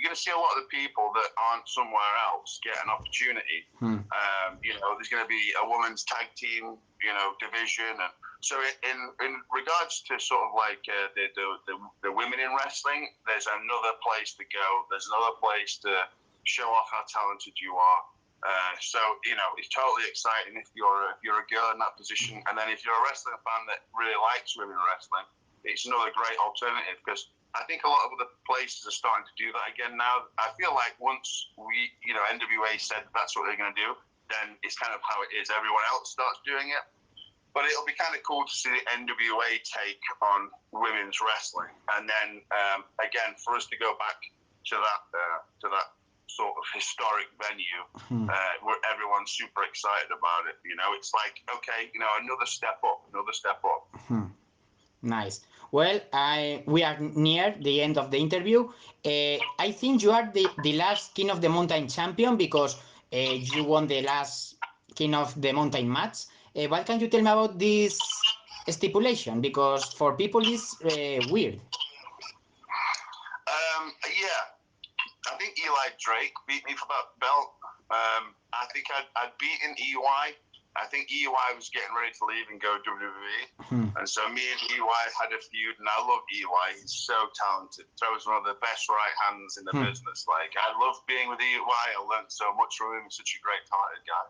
going to see a lot of the people that aren't somewhere else get an opportunity. There's going to be a women's tag team, division, and so in regards to sort of like the women in wrestling, there's another place to go. There's another place to show off how talented you are. So it's totally exciting if you're a girl in that position, and then if you're a wrestling fan that really likes women wrestling, it's another great alternative because I think a lot of other places are starting to do that again now. I feel like once NWA said that's what they're going to do, then it's kind of how it is. Everyone else starts doing it. But it'll be kind of cool to see the NWA take on women's wrestling, and then again for us to go back to that sort of historic venue where everyone's super excited about it. It's like, okay, another step up. Nice. Well, we are near the end of the interview. I think you are the last King of the Mountain champion because you won the last King of the Mountain match. What can you tell me about this stipulation? Because for people it's weird. Yeah, I think Eli Drake beat me for that belt. I think I'd beaten EY. I think EY was getting ready to leave and go WWE. And so me and EY had a feud, and I love EY. He's so talented. Throws one of the best right hands in the business. Like, I love being with EY. I learned so much from him. He's such a great, talented guy.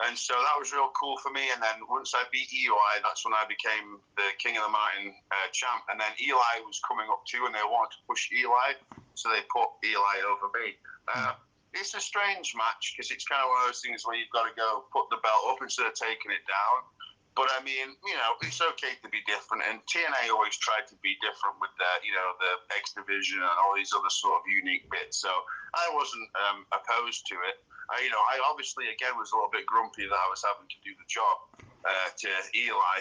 And so that was real cool for me. And then once I beat EY, that's when I became the King of the Mountain champ. And then Eli was coming up too, and they wanted to push Eli, so they put Eli over me. It's a strange match because it's kind of one of those things where you've got to go put the belt up instead of taking it down. But I mean, it's okay to be different. And TNA always tried to be different with the X Division and all these other sort of unique bits. So I wasn't opposed to it. I obviously, again, was a little bit grumpy that I was having to do the job to Eli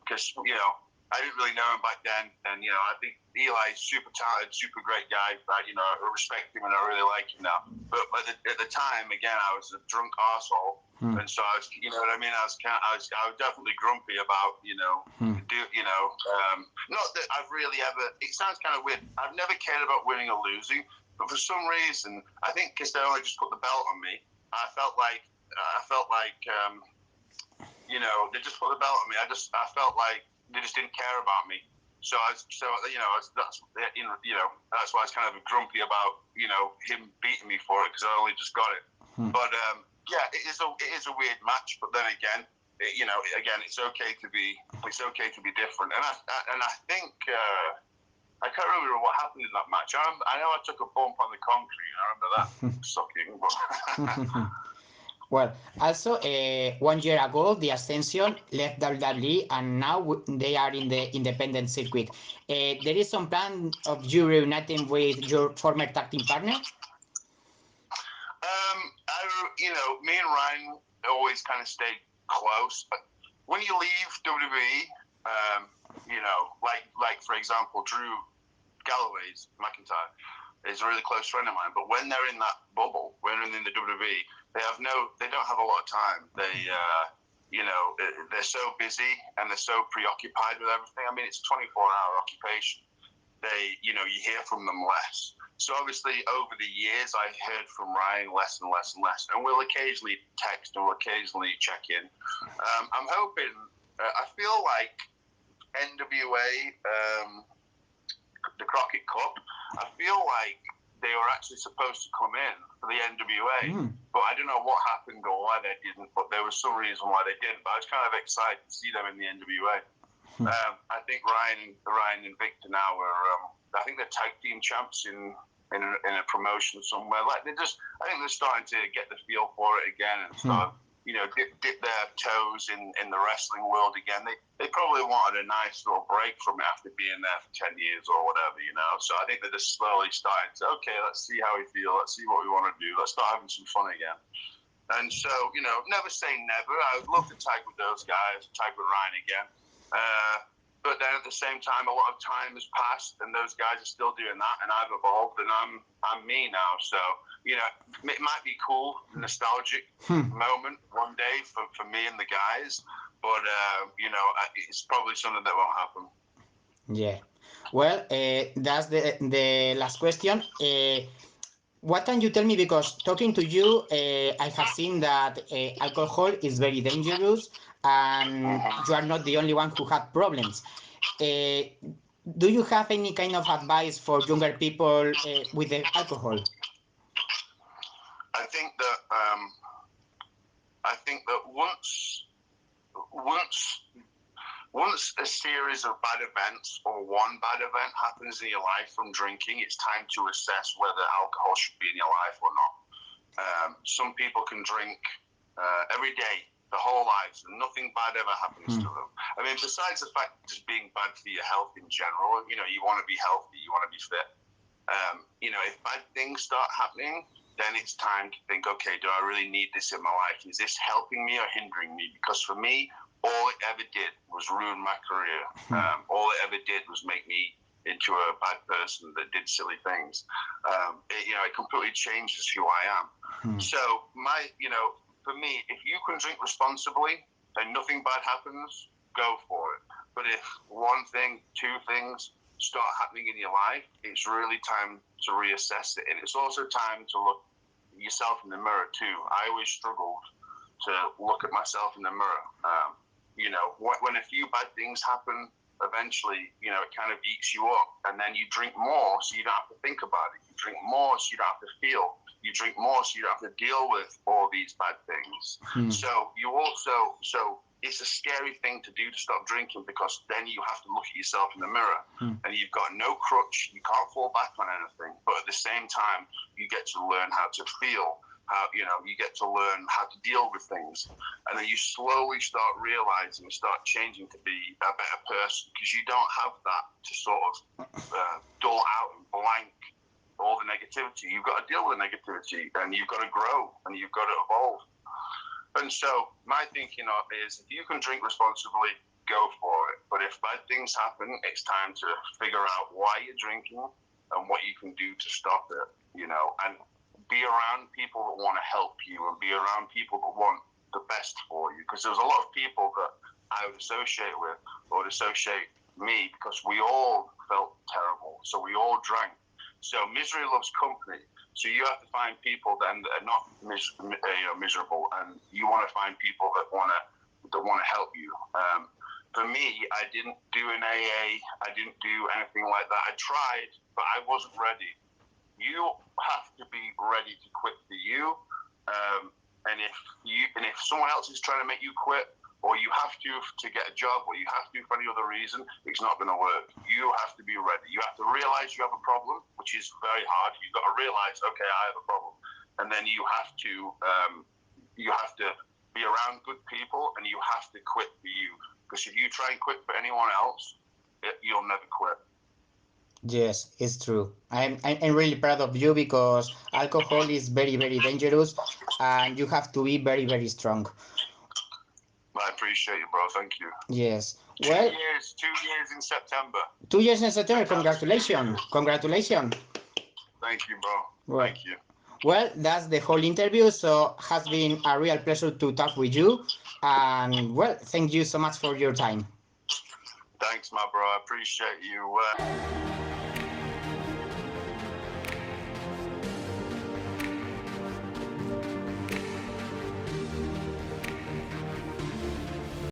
because, I didn't really know him back then. And, I think Eli's super talented, super great guy. I respect him and I really like him now. But at the time, again, I was a drunk arsehole. And so I was, what I mean? I was definitely grumpy about, not that I've really ever, it sounds kind of weird. I've never cared about winning or losing, But for some reason, I think because they only just put the belt on me, I felt like you know, they just put the belt on me. I felt like they just didn't care about me. So that's why I was kind of grumpy about, you know, him beating me for it, because I only just got it. But yeah, it is a weird match. But then again, it's okay to be different. And I think I can't remember what happened in that match. I know I took a bump on the concrete. I remember that sucking. But Well, also 1 year ago, the Ascension left WWE, and now they are in the independent circuit. There is some plan of you reuniting with your former tag team partner? Me and Ryan always kind of stayed close. But when you leave WWE, like for example, Drew Galloway's McIntyre is a really close friend of mine. But when they're in that bubble, when they're in the WWE, they don't have a lot of time. They're so busy and they're so preoccupied with everything. I mean, it's a 24-hour occupation. You hear from them less. So obviously, over the years, I heard from Ryan less and less and less, and we'll occasionally text and we'll occasionally check in. I'm hoping. I feel like NWA, the Crockett Cup. I feel like they were actually supposed to come in for the NWA, but I don't know what happened or why they didn't. But there was some reason why they didn't. But I was kind of excited to see them in the NWA. I think Ryan and Victor now are. I think they're tag team champs in a promotion somewhere. Like I think they're starting to get the feel for it again and start, dip their toes in the wrestling world again. They probably wanted a nice little break from it after being there for 10 years or whatever, So I think they're just slowly starting to, okay, let's see how we feel. Let's see what we want to do. Let's start having some fun again. And so, never say never. I would love to tag with those guys, tag with Ryan again. But then at the same time, a lot of time has passed, and those guys are still doing that, and I've evolved, and I'm me now. So it might be cool, nostalgic moment one day for me and the guys, but it's probably something that won't happen. Yeah. Well, that's the last question. What can you tell me? Because talking to you, I have seen that alcohol is very dangerous, and you are not the only one who had problems. Do you have any kind of advice for younger people with the alcohol? I think that once a series of bad events or one bad event happens in your life from drinking, it's time to assess whether alcohol should be in your life or not. Some people can drink every day, their whole lives, and nothing bad ever happens to them. I mean, besides the fact it's being bad for your health in general, you want to be healthy, you want to be fit. If bad things start happening, then it's time to think, okay, do I really need this in my life? Is this helping me or hindering me? Because for me, all it ever did was ruin my career. All it ever did was make me into a bad person that did silly things. It completely changes who I am. So for me, if you can drink responsibly and nothing bad happens, go for it. But if one thing, two things start happening in your life, it's really time to reassess it. And it's also time to look yourself in the mirror too. I always struggled to look at myself in the mirror. When a few bad things happen, eventually, it kind of eats you up, and then you drink more so you don't have to think about it. You drink more so you don't have to feel. You drink more so you don't have to deal with all these bad things. So it's a scary thing to do, to stop drinking, because then you have to look at yourself in the mirror and you've got no crutch. You can't fall back on anything. But at the same time, you get to learn how to feel, you get to learn how to deal with things. And then you slowly start realizing, start changing to be a better person, because you don't have that to sort of dull out and blank all the negativity. You've got to deal with the negativity, and you've got to grow, and you've got to evolve. And so my thinking is, if you can drink responsibly, go for it. But if bad things happen, it's time to figure out why you're drinking and what you can do to stop it, and be around people that want to help you, and be around people that want the best for you. Because there's a lot of people that I would associate with, or would associate me, because we all felt terrible. So we all drank. So misery loves company. So you have to find people then that are not miserable, and you want to find people that want to help you. For me, I didn't do an AA. I didn't do anything like that. I tried, but I wasn't ready. You have to be ready to quit for you. And if someone else is trying to make you quit, or you have to get a job, or you have to for any other reason, it's not going to work. You have to be ready. You have to realize you have a problem, which is very hard. You've got to realize, okay, I have a problem, and then you have to be around good people, and you have to quit for you. Because if you try and quit for anyone else, you'll never quit. Yes, it's true. I'm really proud of you because alcohol is very, very dangerous and you have to be very, very strong. I appreciate you, bro. Thank you. Yes. 2 Well, years. 2 years in September. 2 years in September. Congratulations. Congratulations. Thank you, bro. Well, Thank you. well, that's the whole interview. So has been a real pleasure to talk with you. And well, thank you so much for your time. Thanks, my bro. I appreciate you.